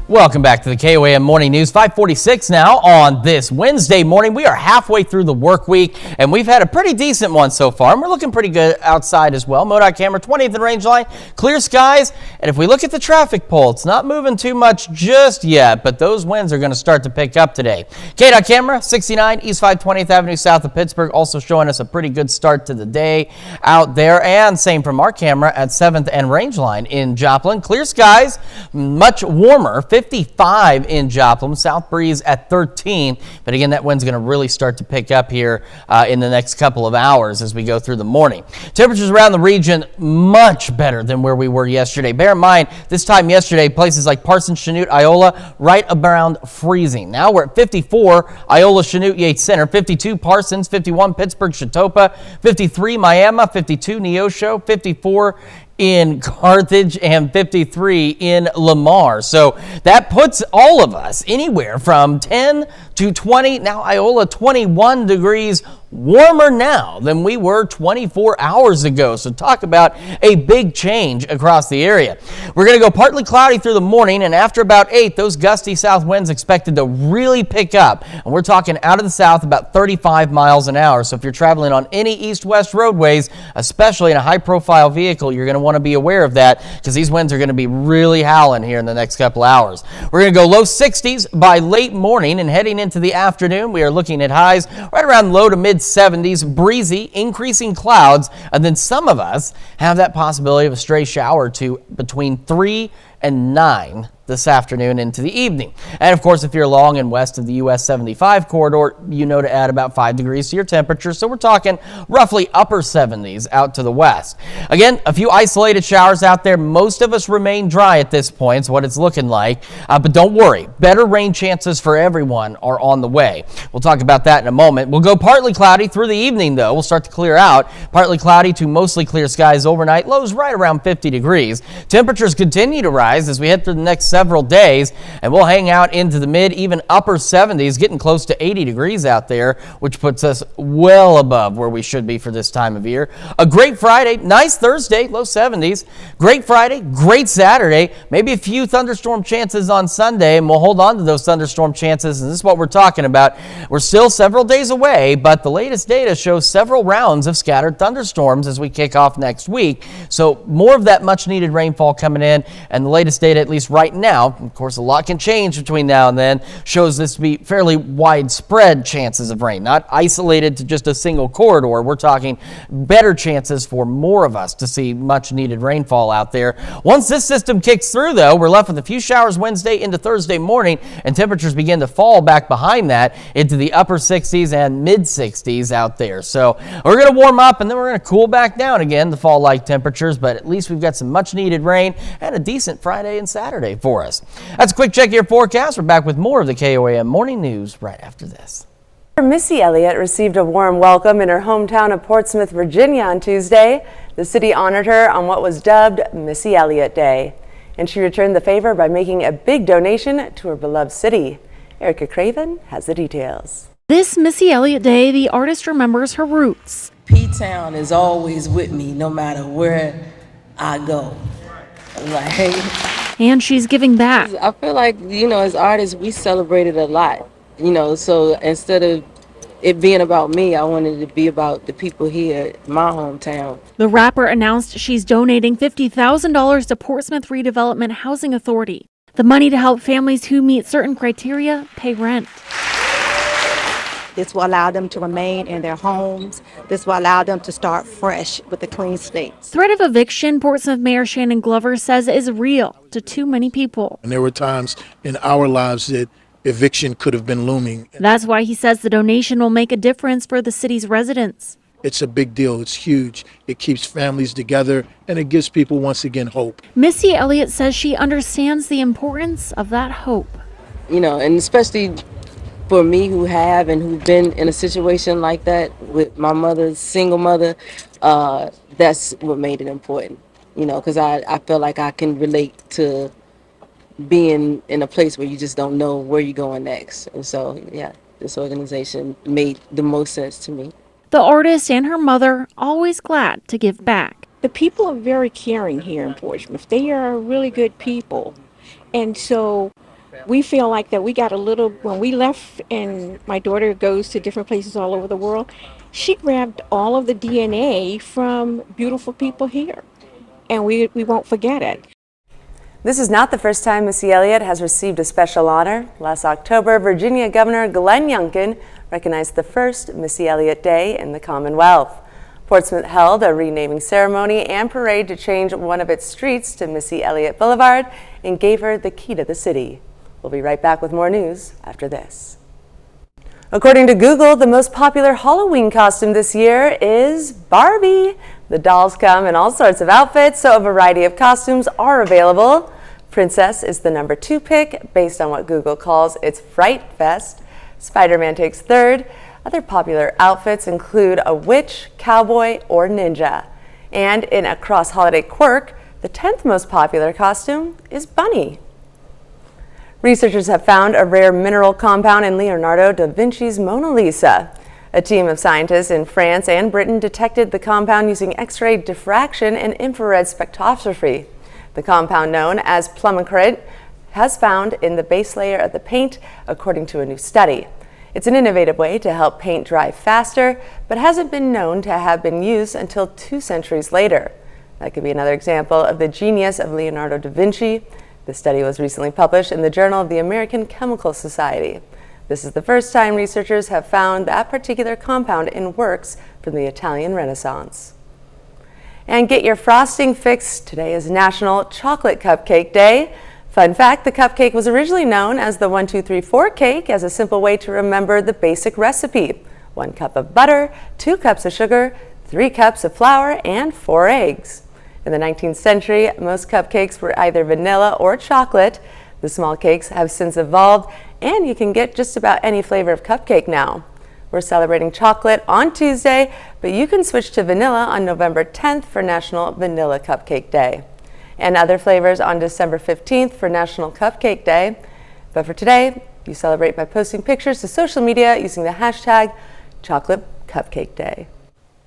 Welcome back to the KOAM Morning News. 5:46 now on this Wednesday morning. We are halfway through the work week, and we've had a pretty decent one so far, and we're looking pretty good outside as well. MoDOT camera, 20th and range line, clear skies, and if we look at the traffic poll, it's not moving too much just yet, but those winds are going to start to pick up today. KDOT camera, 69 East 520th Avenue south of Pittsburgh, also showing us a pretty good start to the day out there, and same from our camera at 7th and range line in Joplin. Clear skies, much warmer, 55 in Joplin, south breeze at 13. But again, that wind's going to really start to pick up here in the next couple of hours as we go through the morning. Temperatures around the region much better than where we were yesterday. Bear in mind, this time yesterday, places like Parsons, Chanute, Iola, right around freezing. Now we're at 54, Iola, Chanute, Yates Center, 52 Parsons, 51 Pittsburgh, Chetopa, 53 Miami, 52 Neosho, 54 in Carthage, and 53 in Lamar. So that puts all of us anywhere from 10 to 20, now Iola 21 degrees warmer now than we were 24 hours ago. So talk about a big change across the area. We're going to go partly cloudy through the morning, and after about 8, those gusty south winds expected to really pick up. And we're talking out of the south about 35 miles an hour. So if you're traveling on any east-west roadways, especially in a high-profile vehicle, you're going to want to be aware of that because these winds are going to be really howling here in the next couple hours. We're going to go low 60s by late morning, and heading into the afternoon, we are looking at highs right around low to mid 70s, breezy, increasing clouds, and then some of us have that possibility of a stray shower or two between 3 and 9 this afternoon into the evening. And of course, if you're along and west of the US 75 corridor, you know to add about 5 degrees to your temperature. So we're talking roughly upper 70s out to the west. Again, a few isolated showers out there. Most of us remain dry at this point. It's what it's looking like. But don't worry, better rain chances for everyone are on the way. We'll talk about that in a moment. We'll go partly cloudy through the evening, though. We'll start to clear out. Partly cloudy to mostly clear skies overnight. Lows right around 50 degrees. Temperatures continue to rise as we head through the next several days, and we'll hang out into the mid, even upper 70s, getting close to 80 degrees out there, which puts us well above where we should be for this time of year. A great Friday, nice Thursday, low 70s. Great Friday, great Saturday, maybe a few thunderstorm chances on Sunday, and we'll hold on to those thunderstorm chances, and this is what we're talking about. We're still several days away, but the latest data shows several rounds of scattered thunderstorms as we kick off next week. So more of that much needed rainfall coming in, and the latest data, at least right now, of course a lot can change between now and then, shows this to be fairly widespread chances of rain, not isolated to just a single corridor. We're talking better chances for more of us to see much needed rainfall out there. Once this system kicks through, though, we're left with a few showers Wednesday into Thursday morning, and temperatures begin to fall back behind that into the upper 60s and mid 60s out there. So we're going to warm up, and then we're going to cool back down again to fall-like temperatures, but at least we've got some much needed rain and a decent Friday and Saturday for us. That's a quick check of your forecast. We're back with more of the KOAM morning news right after this. Missy Elliott received a warm welcome in her hometown of Portsmouth, Virginia on Tuesday. The city honored her on what was dubbed Missy Elliott Day, and she returned the favor by making a big donation to her beloved city. Erica Craven has the details. This Missy Elliott Day, the artist remembers her roots. P-Town is always with me no matter where I go. And she's giving back. I feel like, as artists, we celebrated a lot, so instead of it being about me, I wanted it to be about the people here in my hometown. The rapper announced she's donating $50,000 to Portsmouth Redevelopment Housing Authority. The money to help families who meet certain criteria pay rent. This will allow them to remain in their homes. This will allow them to start fresh with a clean slate. Threat of eviction, Portsmouth Mayor Shannon Glover says, is real to too many people. And there were times in our lives that eviction could have been looming. That's why he says the donation will make a difference for the city's residents. It's a big deal. It's huge. It keeps families together, and it gives people, once again, hope. Missy Elliott says she understands the importance of that hope. And especially for me who've been in a situation like that with my mother's single mother, that's what made it important, because I feel like I can relate to being in a place where you just don't know where you're going next. And so, this organization made the most sense to me. The artist and her mother always glad to give back. The people are very caring here in Portsmouth. They are really good people. And so we feel like that we got a little, when we left and my daughter goes to different places all over the world, she grabbed all of the DNA from beautiful people here. And we won't forget it. This is not the first time Missy Elliott has received a special honor. Last October, Virginia Governor Glenn Youngkin recognized the first Missy Elliott Day in the Commonwealth. Portsmouth held a renaming ceremony and parade to change one of its streets to Missy Elliott Boulevard and gave her the key to the city. We'll be right back with more news after this. According to Google, the most popular Halloween costume this year is Barbie. The dolls come in all sorts of outfits, so a variety of costumes are available. Princess is the number 2 pick based on what Google calls its Fright Fest. Spider-Man takes third. Other popular outfits include a witch, cowboy, or ninja. And in a cross-holiday quirk, the 10th most popular costume is Bunny. Researchers have found a rare mineral compound in Leonardo da Vinci's Mona Lisa. A team of scientists in France and Britain detected the compound using X-ray diffraction and infrared spectroscopy. The compound, known as plumicrate, has found in the base layer of the paint, according to a new study. It's an innovative way to help paint dry faster, but hasn't been known to have been used until 2 centuries later. That could be another example of the genius of Leonardo da Vinci. The study was recently published in the Journal of the American Chemical Society. This is the first time researchers have found that particular compound in works from the Italian Renaissance. And get your frosting fix. Today is National Chocolate Cupcake Day. Fun fact, the cupcake was originally known as the 1, 2, 3, 4 cake as a simple way to remember the basic recipe. 1 cup of butter, 2 cups of sugar, 3 cups of flour, and 4 eggs. In the 19th century, most cupcakes were either vanilla or chocolate. The small cakes have since evolved, and you can get just about any flavor of cupcake now. We're celebrating chocolate on Tuesday, but you can switch to vanilla on November 10th for National Vanilla Cupcake Day. and other flavors on December 15th for National Cupcake Day. But for today, you celebrate by posting pictures to social media using the hashtag Chocolate Cupcake Day.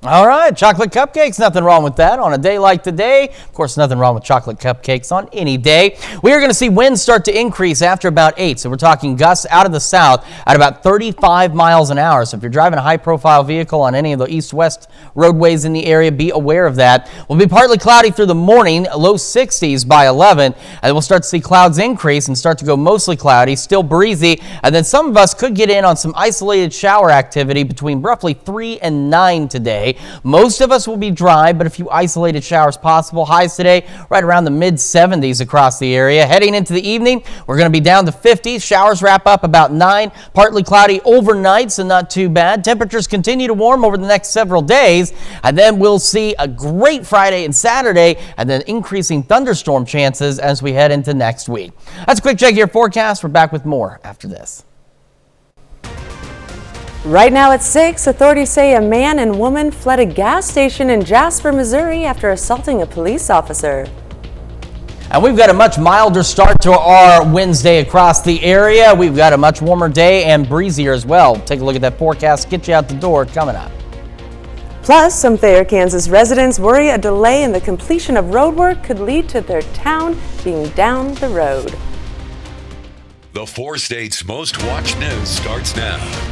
All right, chocolate cupcakes, nothing wrong with that on a day like today. Of course, nothing wrong with chocolate cupcakes on any day. We are going to see winds start to increase after about 8. So we're talking gusts out of the south at about 35 miles an hour. So if you're driving a high-profile vehicle on any of the east-west roadways in the area, be aware of that. We'll be partly cloudy through the morning, low 60s by 11. And we'll start to see clouds increase and start to go mostly cloudy, still breezy. And then some of us could get in on some isolated shower activity between roughly 3 and 9 today. Most of us will be dry, but a few isolated showers possible. Highs today right around the mid-70s across the area. Heading into the evening, we're going to be down to 50s. Showers wrap up about 9. Partly cloudy overnight, so not too bad. Temperatures continue to warm over the next several days, and then we'll see a great Friday and Saturday, and then increasing thunderstorm chances as we head into next week. That's a quick check of your forecast. We're back with more after this. Right now at 6, authorities say a man and woman fled a gas station in Jasper, Missouri after assaulting a police officer. And we've got a much milder start to our Wednesday across the area. We've got a much warmer day and breezier as well. Take a look at that forecast, get you out the door coming up. Plus, some Thayer, Kansas residents worry a delay in the completion of road work could lead to their town being down the road. The 4 states' most watched news starts now.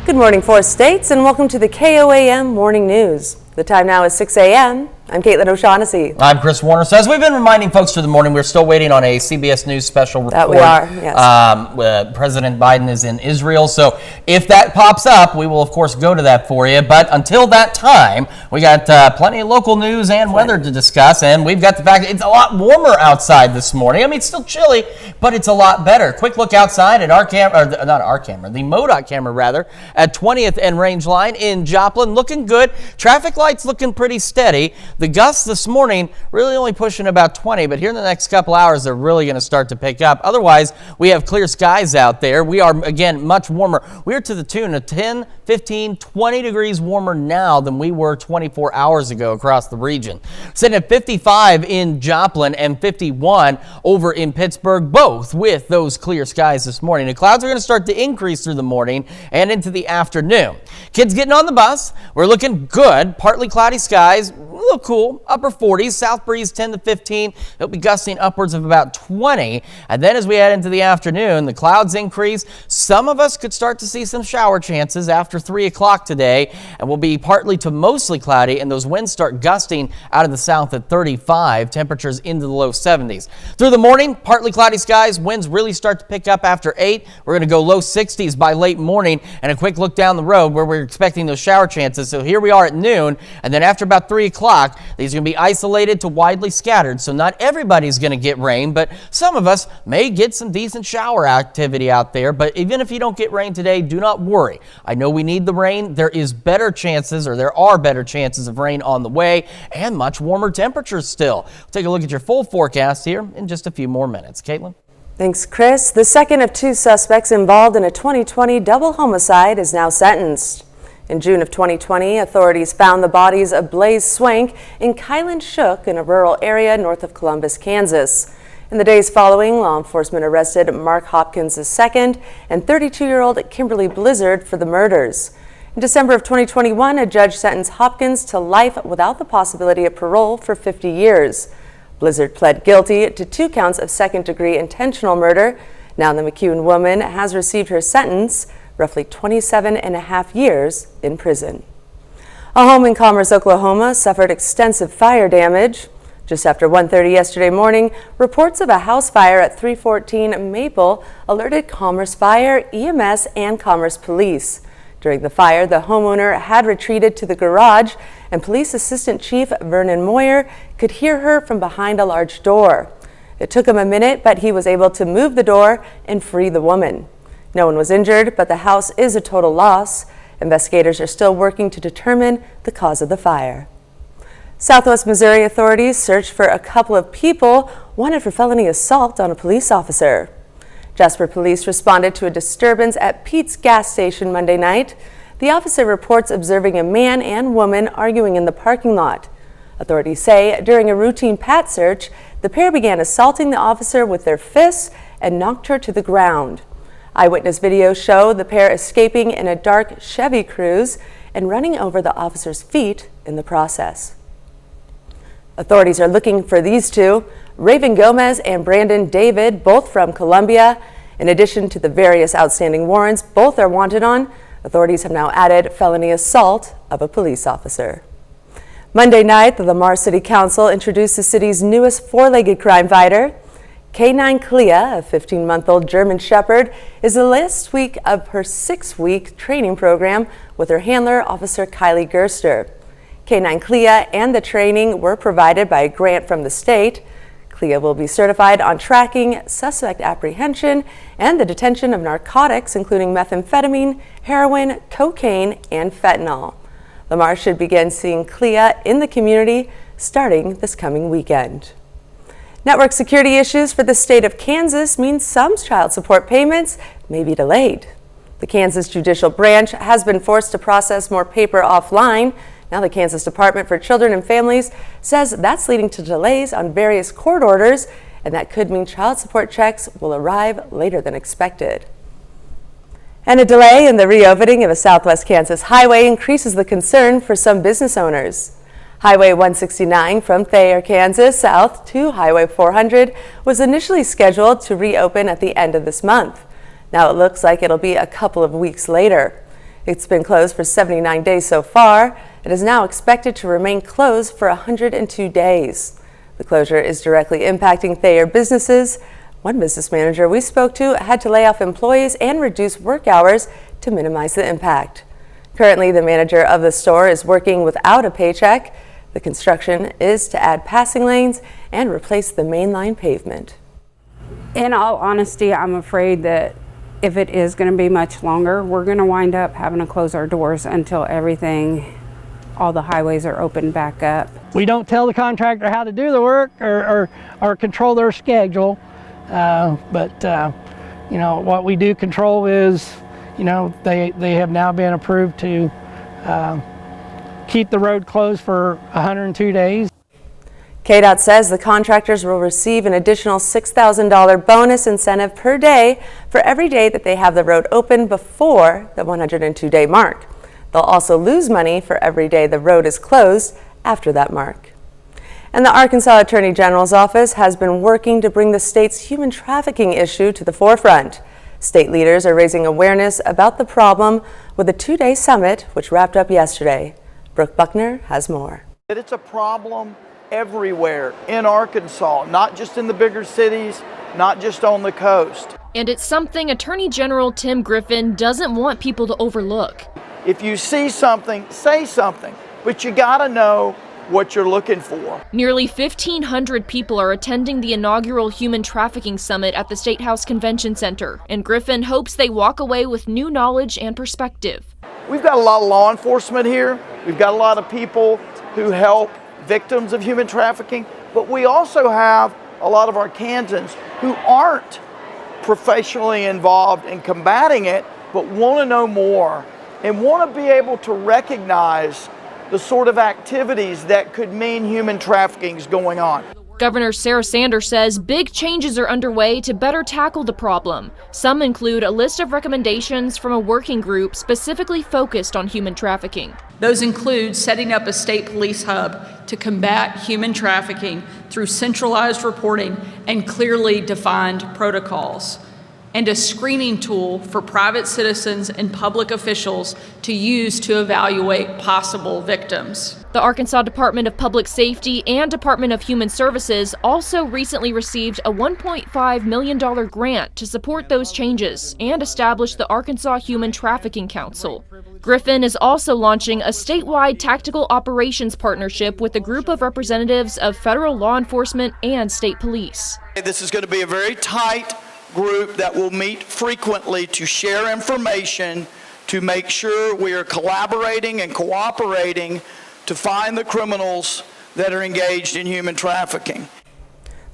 Good morning, 4 states, and welcome to the KOAM Morning News. The time now is 6 a.m. I'm Caitlin O'Shaughnessy. I'm Chris Warner. So as we've been reminding folks through the morning, we're still waiting on a CBS News special report. That we are, yes. President Biden is in Israel. So if that pops up, we will, of course, go to that for you. But until that time, we got plenty of local news and weather to discuss. And we've got the fact that it's a lot warmer outside this morning. I mean, it's still chilly, but it's a lot better. Quick look outside at our camera, or not our camera, the MoDOT camera, rather, at 20th and Range Line in Joplin. Looking good. Traffic lights looking pretty steady. The gusts this morning really only pushing about 20, but here in the next couple hours, they're really going to start to pick up. Otherwise, we have clear skies out there. We are, again, much warmer. We're to the tune of 10, 15, 20 degrees warmer now than we were 24 hours ago across the region. Sitting at 55 in Joplin and 51 over in Pittsburgh, both with those clear skies this morning. The clouds are going to start to increase through the morning and into the afternoon. Kids getting on the bus. We're looking good. Partly cloudy skies. A little cool, upper 40s, south breeze 10 to 15. It'll be gusting upwards of about 20. And then as we head into the afternoon, the clouds increase. Some of us could start to see some shower chances after 3 o'clock today, and will be partly to mostly cloudy, and those winds start gusting out of the south at 35, temperatures into the low 70s. Through the morning, partly cloudy skies, winds really start to pick up after 8. We're going to go low 60s by late morning, and a quick look down the road where we're expecting those shower chances. So here we are at noon, and then after about 3 o'clock, these are going to be isolated to widely scattered. So not everybody's going to get rain, but some of us may get some decent shower activity out there. But even if you don't get rain today, do not worry. I know we need the rain. There are better chances of rain on the way, and much warmer temperatures still. Take a look at your full forecast here in just a few more minutes. Caitlin? Thanks, Chris. The second of 2 suspects involved in a 2020 double homicide is now sentenced. In June of 2020, authorities found the bodies of Blaze Swank and Kylan Shook in a rural area north of Columbus, Kansas. In the days following, law enforcement arrested Mark Hopkins II and 32-year-old Kimberly Blizzard for the murders. In December of 2021, a judge sentenced Hopkins to life without the possibility of parole for 50 years. Blizzard pled guilty to 2 counts of second-degree intentional murder. Now the McEwen woman has received her sentence, roughly 27 and a half years in prison. A home in Commerce, Oklahoma suffered extensive fire damage. Just after 1:30 yesterday morning, reports of a house fire at 314 Maple alerted Commerce Fire, EMS, and Commerce Police. During the fire, the homeowner had retreated to the garage, and Police Assistant Chief Vernon Moyer could hear her from behind a large door. It took him a minute, but he was able to move the door and free the woman. No one was injured, but the house is a total loss. Investigators are still working to determine the cause of the fire. Southwest Missouri authorities searched for a couple of people wanted for felony assault on a police officer. Jasper police responded to a disturbance at Pete's gas station Monday night. The officer reports observing a man and woman arguing in the parking lot. Authorities say during a routine pat search, The pair began assaulting the officer with their fists and knocked her to the ground. Eyewitness videos show the pair escaping in a dark Chevy Cruze and running over the officer's feet in the process. Authorities are looking for these two, Raven Gomez and Brandon David, both from Colombia. In addition to the various outstanding warrants both are wanted on, authorities have now added felony assault of a police officer. Monday night, the Lamar City Council introduced the city's newest four-legged crime fighter. K9 Clea, a 15-month-old German Shepherd, is the last week of her 6-week training program with her handler, Officer Kylie Gerster. K9 Clea and the training were provided by a grant from the state. Clea will be certified on tracking, suspect apprehension, and the detention of narcotics, including methamphetamine, heroin, cocaine, and fentanyl. Lamar should begin seeing Clea in the community starting this coming weekend. Network security issues for the state of Kansas mean some child support payments may be delayed. The Kansas Judicial Branch has been forced to process more paper offline. Now the Kansas Department for Children and Families says that's leading to delays on various court orders, and that could mean child support checks will arrive later than expected. And a delay in the reopening of a Southwest Kansas highway increases the concern for some business owners. Highway 169 from Thayer, Kansas, south to Highway 400 was initially scheduled to reopen at the end of this month. Now it looks like it'll be a couple of weeks later. It's been closed for 79 days so far. It is now expected to remain closed for 102 days. The closure is directly impacting Thayer businesses. One business manager we spoke to had to lay off employees and reduce work hours to minimize the impact. Currently, the manager of the store is working without a paycheck. The construction is to add passing lanes and replace the mainline pavement. In all honesty, I'm afraid that if it is going to be much longer, we're going to wind up having to close our doors until all the highways are opened back up. We don't tell the contractor how to do the work or control their schedule, but you know, what we do control is, you know, they have now been approved to keep the road closed for 102 days. KDOT says the contractors will receive an additional $6,000 bonus incentive per day for every day that they have the road open before the 102-day mark. They'll also lose money for every day the road is closed after that mark. And the Arkansas Attorney General's office has been working to bring the state's human trafficking issue to the forefront. State leaders are raising awareness about the problem with a 2-day summit, which wrapped up yesterday. Brooke Buckner has more. It's a problem everywhere in Arkansas, not just in the bigger cities, not just on the coast. And it's something Attorney General Tim Griffin doesn't want people to overlook. If you see something, say something, but you gotta know what you're looking for. Nearly 1,500 people are attending the inaugural Human Trafficking Summit at the State House Convention Center, and Griffin hopes they walk away with new knowledge and perspective. We've got a lot of law enforcement here. We've got a lot of people who help victims of human trafficking, but we also have a lot of Arkansans who aren't professionally involved in combating it, but want to know more and want to be able to recognize the sort of activities that could mean human trafficking is going on. Governor Sarah Sanders says big changes are underway to better tackle the problem. Some include a list of recommendations from a working group specifically focused on human trafficking. Those include setting up a state police hub to combat human trafficking through centralized reporting and clearly defined protocols, and a screening tool for private citizens and public officials to use to evaluate possible victims. The Arkansas Department of Public Safety and Department of Human Services also recently received a $1.5 million grant to support those changes and establish the Arkansas Human Trafficking Council. Griffin is also launching a statewide tactical operations partnership with a group of representatives of federal law enforcement and state police. This is going to be a very tight group that will meet frequently to share information, to make sure we are collaborating and cooperating to find the criminals that are engaged in human trafficking.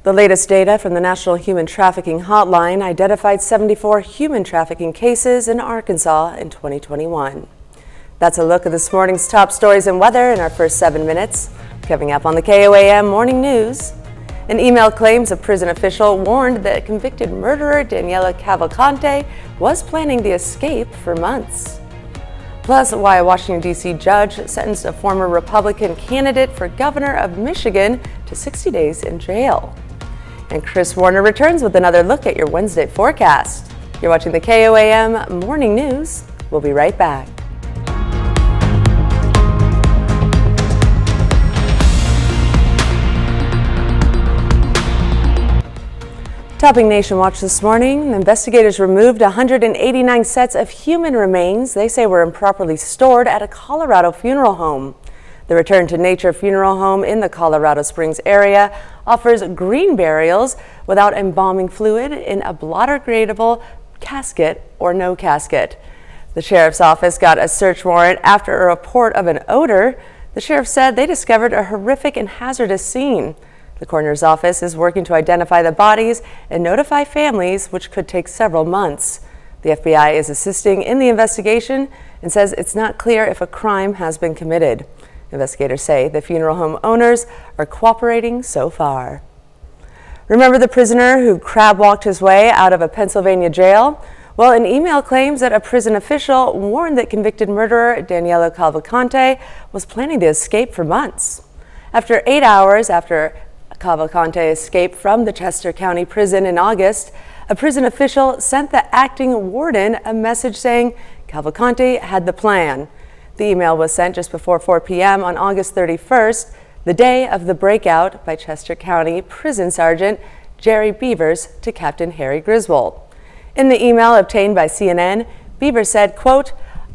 The latest data from the National Human Trafficking Hotline identified 74 human trafficking cases in Arkansas in 2021. That's a look at this morning's top stories and weather in our first 7 minutes. Coming up on the KOAM Morning News. An email claims a prison official warned that convicted murderer Daniela Cavalcante was planning the escape for months. Plus, why a Washington, D.C. judge sentenced a former Republican candidate for governor of Michigan to 60 days in jail. And Chris Warner returns with another look at your Wednesday forecast. You're watching the KOAM Morning News. We'll be right back. Topping Nation Watch this morning, investigators removed 189 sets of human remains they say were improperly stored at a Colorado funeral home. The Return to Nature Funeral Home in the Colorado Springs area offers green burials without embalming fluid in a blotter-gradable casket or no casket. The sheriff's office got a search warrant after a report of an odor. The sheriff said they discovered a horrific and hazardous scene. The coroner's office is working to identify the bodies and notify families, which could take several months. The FBI is assisting in the investigation and says it's not clear if a crime has been committed. Investigators say the funeral home owners are cooperating so far. Remember the prisoner who crab walked his way out of a Pennsylvania jail? Well, an email claims that a prison official warned that convicted murderer Daniela Cavalcante was planning to escape for months. After 8 hours after Cavalcante escaped from the Chester County Prison in August, a prison official sent the acting warden a message saying Cavalcante had the plan. The email was sent just before 4 p.m. on August 31st, the day of the breakout by Chester County Prison Sergeant Jerry Beavers to Captain Harry Griswold. In the email obtained by CNN, Beavers said, quote,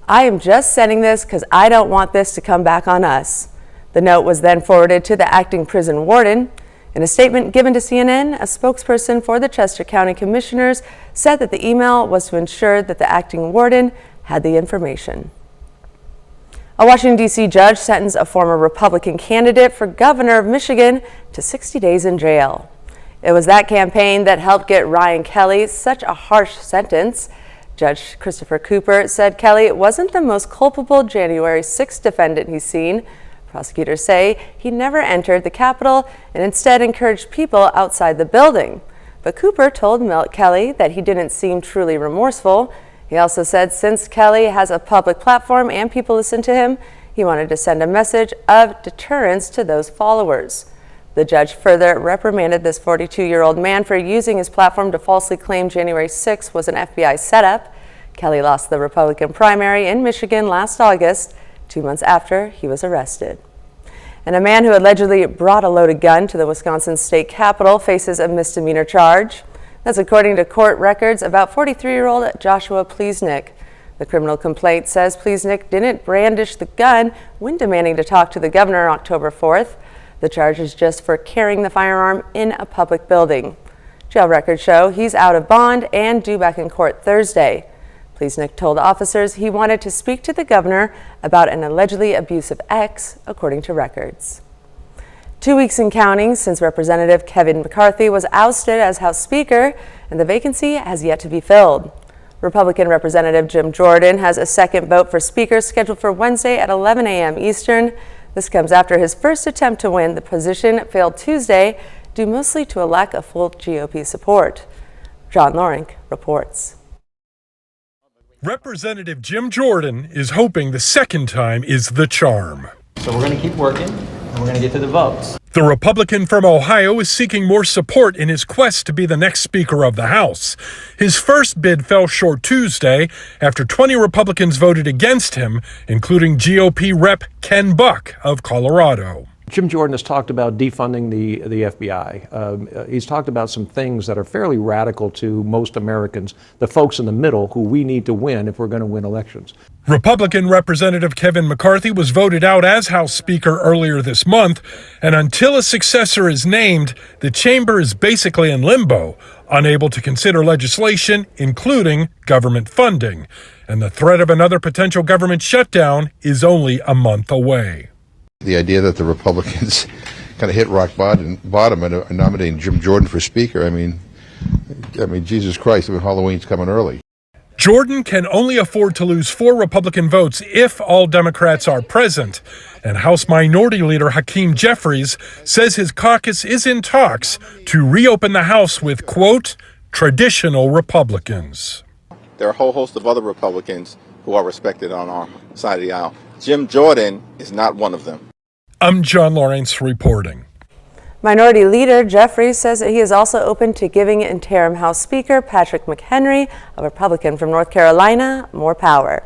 "I am just sending this because I don't want this to come back on us." The note was then forwarded to the acting prison warden. In a statement given to CNN, a spokesperson for the Chester County Commissioners said that the email was to ensure that the acting warden had the information. A Washington, D.C. judge sentenced a former Republican candidate for governor of Michigan to 60 days in jail. It was that campaign that helped get Ryan Kelly such a harsh sentence. Judge Christopher Cooper said Kelly wasn't the most culpable January 6th defendant he's seen. Prosecutors say he never entered the Capitol and instead encouraged people outside the building. But Cooper told Kelly that he didn't seem truly remorseful. He also said since Kelly has a public platform and people listen to him, he wanted to send a message of deterrence to those followers. The judge further reprimanded this 42-year-old man for using his platform to falsely claim January 6 was an FBI setup. Kelly lost the Republican primary in Michigan last August, 2 months after he was arrested. And a man who allegedly brought a loaded gun to the Wisconsin state capitol faces a misdemeanor charge. That's according to court records about 43-year-old Joshua Pleasnick. The criminal complaint says Pleasnick didn't brandish the gun when demanding to talk to the governor on October 4th. The charge is just for carrying the firearm in a public building. Jail records show he's out of bond and due back in court Thursday. Pleasnick told officers he wanted to speak to the governor about an allegedly abusive ex, according to records. 2 weeks and counting since Representative Kevin McCarthy was ousted as House Speaker, and the vacancy has yet to be filled. Republican Representative Jim Jordan has a second vote for Speaker scheduled for Wednesday at 11 a.m. Eastern. This comes after his first attempt to win the position failed Tuesday, due mostly to a lack of full GOP support. John Lorenk reports. Representative Jim Jordan is hoping the second time is the charm. So we're going to keep working, and we're going to get to the votes. The Republican from Ohio is seeking more support in his quest to be the next Speaker of the House. His first bid fell short Tuesday after 20 Republicans voted against him, including GOP Rep. Ken Buck of Colorado. Jim Jordan has talked about defunding the FBI. He's talked about some things that are fairly radical to most Americans, the folks in the middle who we need to win if we're going to win elections. Republican Representative Kevin McCarthy was voted out as House Speaker earlier this month, and until a successor is named, the chamber is basically in limbo, unable to consider legislation, including government funding. And the threat of another potential government shutdown is only a month away. The idea that the Republicans kind of hit rock bottom and are nominating Jim Jordan for Speaker, I mean, Jesus Christ, Halloween's coming early. Jordan can only afford to lose 4 Republican votes if all Democrats are present. And House Minority Leader Hakeem Jeffries says his caucus is in talks to reopen the House with, quote, traditional Republicans. There are a whole host of other Republicans who are respected on our side of the aisle. Jim Jordan is not one of them. I'm John Lawrence reporting. Minority Leader Jeffries says that he is also open to giving interim House Speaker Patrick McHenry, a Republican from North Carolina, more power.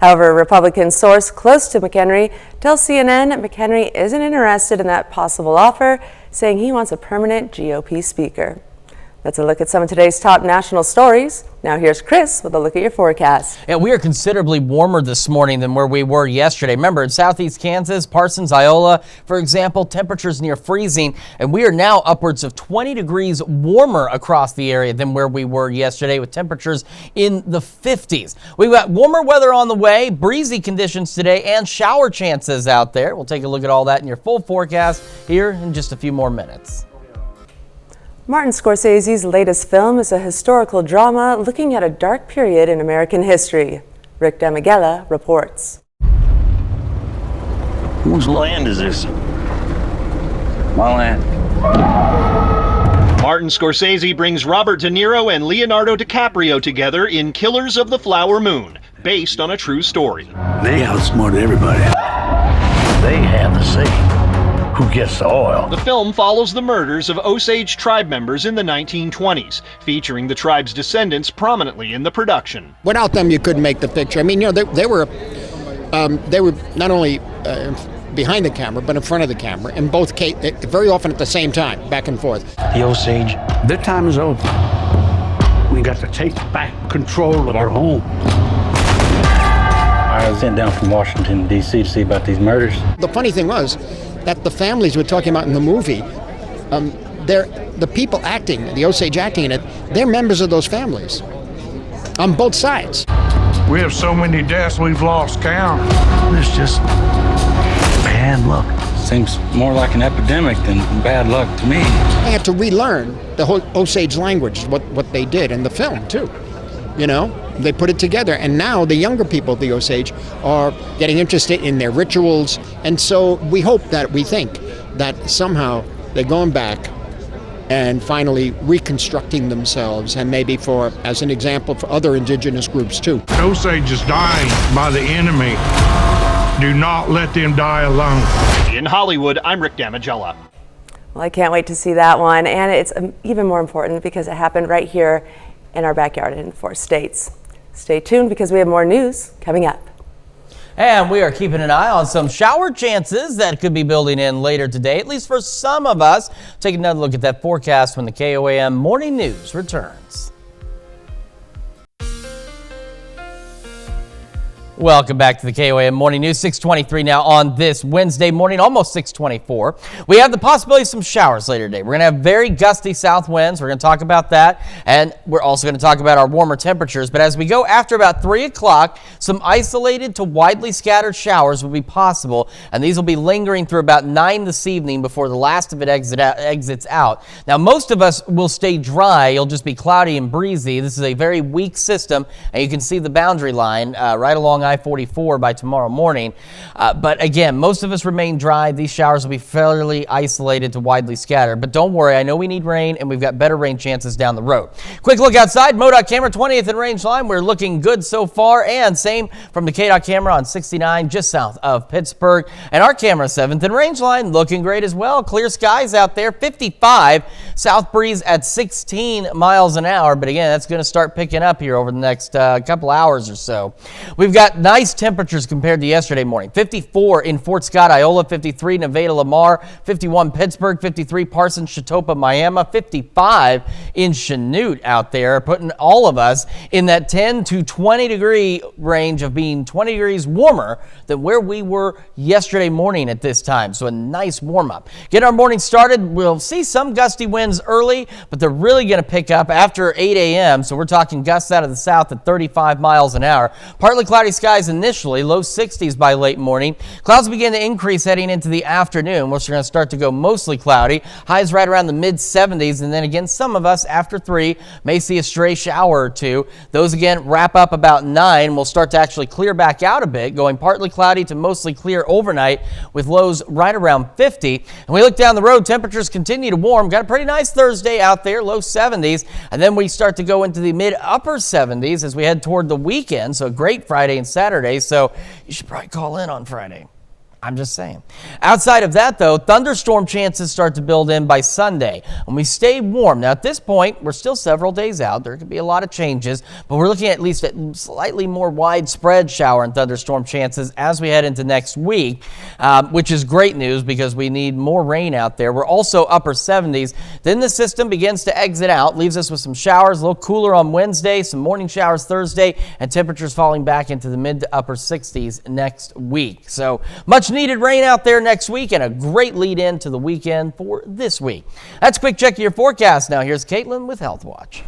However, a Republican source close to McHenry tells CNN McHenry isn't interested in that possible offer, saying he wants a permanent GOP speaker. That's a look at some of today's top national stories. Now here's Chris with a look at your forecast. Yeah, we are considerably warmer this morning than where we were yesterday. Remember, in southeast Kansas, Parsons, Iola, for example, temperatures near freezing, and we are now upwards of 20 degrees warmer across the area than where we were yesterday, with temperatures in the 50s. We've got warmer weather on the way, breezy conditions today, and shower chances out there. We'll take a look at all that in your full forecast here in just a few more minutes. Martin Scorsese's latest film is a historical drama looking at a dark period in American history. Rick Damigella reports. Whose land is this? My land. Martin Scorsese brings Robert De Niro and Leonardo DiCaprio together in Killers of the Flower Moon, based on a true story. They outsmarted everybody. They have the say. Who gets the oil? The film follows the murders of Osage tribe members in the 1920s, featuring the tribe's descendants prominently in the production. Without them, you couldn't make the picture. I mean, you know, they were not only behind the camera, but in front of the camera, in both cases, very often at the same time, back and forth. The Osage, their time is over. We got to take back control of our home. I was sent down from Washington, D.C. to see about these murders. The funny thing was that the families we're talking about in the movie, the people acting, the Osage acting in it, they're members of those families on both sides. We have so many deaths we've lost count. It's just bad luck. Seems more like an epidemic than bad luck to me. They had to relearn the whole Osage language, what they did in the film too. You know, they put it together, and now the younger people of the Osage are getting interested in their rituals, and so we think that somehow they're going back and finally reconstructing themselves, and maybe as an example for other indigenous groups too. Osage is dying by the enemy. Do not let them die alone. In Hollywood, I'm Rick Damigella. Well, I can't wait to see that one, and it's even more important because it happened right here in our backyard in 4 states. Stay tuned because we have more news coming up. And we are keeping an eye on some shower chances that could be building in later today, at least for some of us. Take another look at that forecast when the KOAM Morning News returns. Welcome back to the KOAM Morning News, 6:23 now on this Wednesday morning, almost 6:24. We have the possibility of some showers later today. We're going to have very gusty south winds. We're going to talk about that, and we're also going to talk about our warmer temperatures. But as we go after about 3 o'clock, some isolated to widely scattered showers will be possible, and these will be lingering through about 9 this evening before the last of it exits out. Now, most of us will stay dry. It'll just be cloudy and breezy. This is a very weak system, and you can see the boundary line right along I-44 by tomorrow morning. But again, most of us remain dry. These showers will be fairly isolated to widely scattered. But don't worry, I know we need rain, and we've got better rain chances down the road. Quick look outside. MoDOT camera 20th and range line. We're looking good so far. And same from the KDOT camera on 69 just south of Pittsburgh. And our camera 7th and range line looking great as well. Clear skies out there. 55. South breeze at 16 miles an hour. But again, that's going to start picking up here over the next couple hours or so. We've got nice temperatures compared to yesterday morning. 54 in Fort Scott, Iola, 53 Nevada, Lamar, 51 Pittsburgh, 53 Parsons, Chetopa, Miami, 55 in Chanute out there, putting all of us in that 10 to 20 degree range of being 20 degrees warmer than where we were yesterday morning at this time. So a nice warm up. Get our morning started. We'll see some gusty winds early, but they're really going to pick up after 8 a.m. So we're talking gusts out of the south at 35 miles an hour. Partly cloudy skies skies initially, low 60s by late morning. Clouds begin to increase heading into the afternoon, which are going to start to go mostly cloudy. Highs right around the mid 70s, and then again, some of us after 3 may see a stray shower or two. Those again wrap up about 9. We'll start to actually clear back out a bit, going partly cloudy to mostly clear overnight with lows right around 50. And we look down the road, temperatures continue to warm. Got a pretty nice Thursday out there, low 70s, and then we start to go into the mid upper 70s as we head toward the weekend. So a great Friday and Saturday. So you should probably call in on Friday. I'm just saying. Outside of that, though, thunderstorm chances start to build in by Sunday, and we stay warm. Now, at this point, we're still several days out. There could be a lot of changes, but we're looking at least at slightly more widespread shower and thunderstorm chances as we head into next week, which is great news because we need more rain out there. We're also upper 70s. Then the system begins to exit out, leaves us with some showers, a little cooler on Wednesday, some morning showers Thursday, and temperatures falling back into the mid to upper 60s next week. So much needed rain out there next week and a great lead in to the weekend for this week. That's a quick check of your forecast. Now here's Caitlin with Health Watch.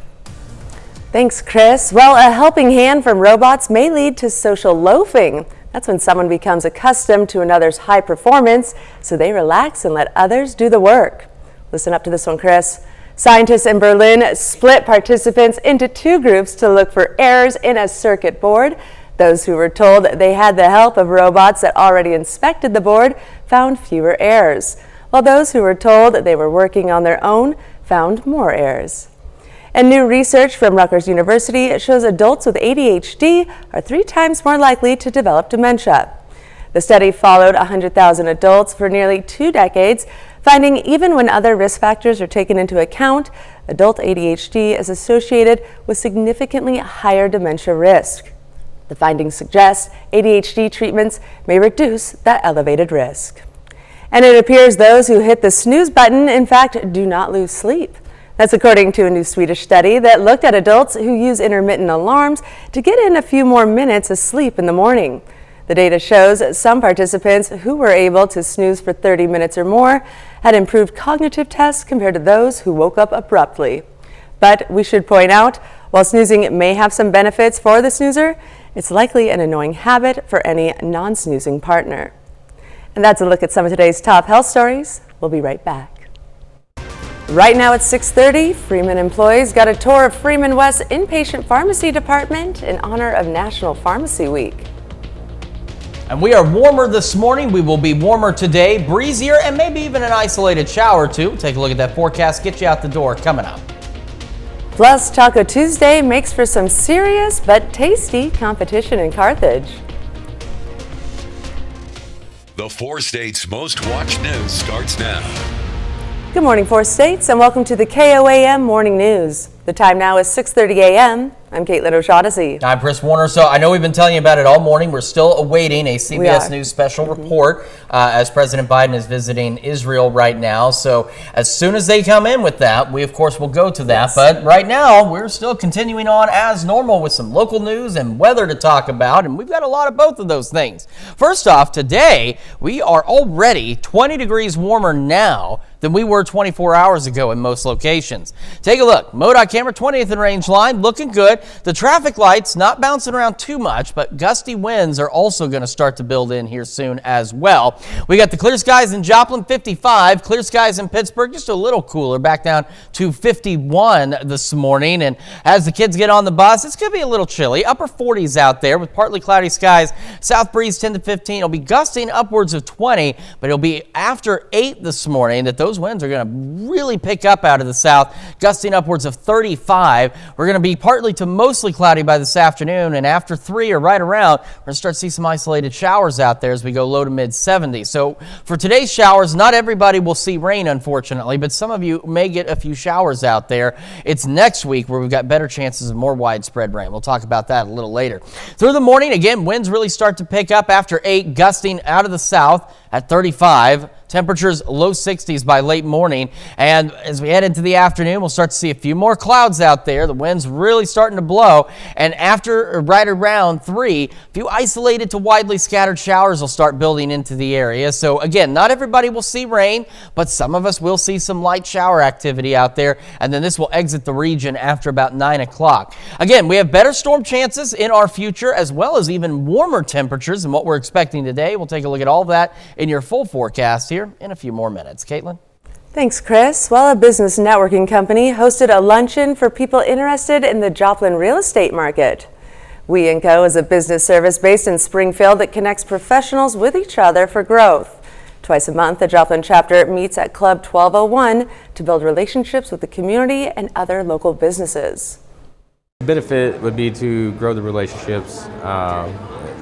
Thanks, Chris. Well, a helping hand from robots may lead to social loafing. That's when someone becomes accustomed to another's high performance, so they relax and let others do the work. Listen up to this one, Chris. Scientists in Berlin split participants into 2 groups to look for errors in a circuit board. Those who were told they had the help of robots that already inspected the board found fewer errors, while those who were told they were working on their own found more errors. And new research from Rutgers University shows adults with ADHD are 3 times more likely to develop dementia. The study followed 100,000 adults for nearly 2 decades, finding even when other risk factors are taken into account, adult ADHD is associated with significantly higher dementia risk. The findings suggest ADHD treatments may reduce that elevated risk. And it appears those who hit the snooze button, in fact, do not lose sleep. That's according to a new Swedish study that looked at adults who use intermittent alarms to get in a few more minutes of sleep in the morning. The data shows some participants who were able to snooze for 30 minutes or more had improved cognitive tests compared to those who woke up abruptly. But we should point out, while snoozing may have some benefits for the snoozer, it's likely an annoying habit for any non-snoozing partner. And that's a look at some of today's top health stories. We'll be right back. Right now at 6:30, Freeman employees got a tour of Freeman West's inpatient pharmacy department in honor of National Pharmacy Week. And we are warmer this morning. We will be warmer today, breezier, and maybe even an isolated shower or two. Take a look at that forecast, get you out the door coming up. Plus, Taco Tuesday makes for some serious but tasty competition in Carthage. The 4 states' most watched news starts now. Good morning, 4 states, and welcome to the KOAM Morning News. The time now is 6:30 a.m. I'm Caitlin O'Shaughnessy. I'm Chris Warner. So I know we've been telling you about it all morning. We're still awaiting a CBS News special report as President Biden is visiting Israel right now. So as soon as they come in with that, we of course will go to that. Yes. But right now, we're still continuing on as normal with some local news and weather to talk about. And we've got a lot of both of those things. First off, today, we are already 20 degrees warmer now than we were 24 hours ago in most locations. Take a look. MoDOT camera 20th and range line looking good. The traffic lights not bouncing around too much, but gusty winds are also going to start to build in here soon as well. We got the clear skies in Joplin 55, clear skies in Pittsburgh just a little cooler, back down to 51 this morning. And as the kids get on the bus, it's going to be a little chilly. Upper 40s out there with partly cloudy skies. South breeze 10 to 15. It'll be gusting upwards of 20, but it'll be after 8 this morning that those winds are going to really pick up out of the south, gusting upwards of 35. We're going to be partly to mostly cloudy by this afternoon, and after 3 or right around, we're going to start to see some isolated showers out there as we go low to mid 70s. So for today's showers, not everybody will see rain, unfortunately, but some of you may get a few showers out there. It's next week where we've got better chances of more widespread rain. We'll talk about that a little later. Through the morning, again, winds really start to pick up after 8, gusting out of the south. at 35. Temperatures low 60s by late morning, and as we head into the afternoon, we'll start to see a few more clouds out there. The wind's really starting to blow, and after right around 3, a few isolated to widely scattered showers will start building into the area. So again, not everybody will see rain, but some of us will see some light shower activity out there, and then this will exit the region after about 9 o'clock. Again, we have better storm chances in our future, as well as even warmer temperatures than what we're expecting today. We'll take a look at all that in your full forecast here in a few more minutes. Caitlin? Thanks, Chris. Well, a business networking company hosted a luncheon for people interested in the Joplin real estate market. We & Co is a business service based in Springfield that connects professionals with each other for growth. Twice a month, the Joplin chapter meets at Club 1201 to build relationships with the community and other local businesses. The benefit would be to grow the relationships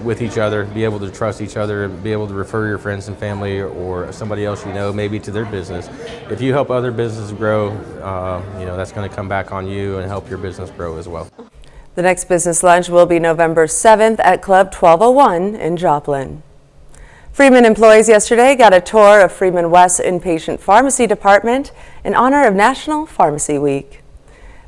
with each other, be able to trust each other, be able to refer your friends and family or somebody else you know maybe to their business. If you help other businesses grow, that's going to come back on you and help your business grow as well. The next business lunch will be November 7th at Club 1201 in Joplin. Freeman employees yesterday got a tour of Freeman West's inpatient pharmacy department in honor of National Pharmacy Week.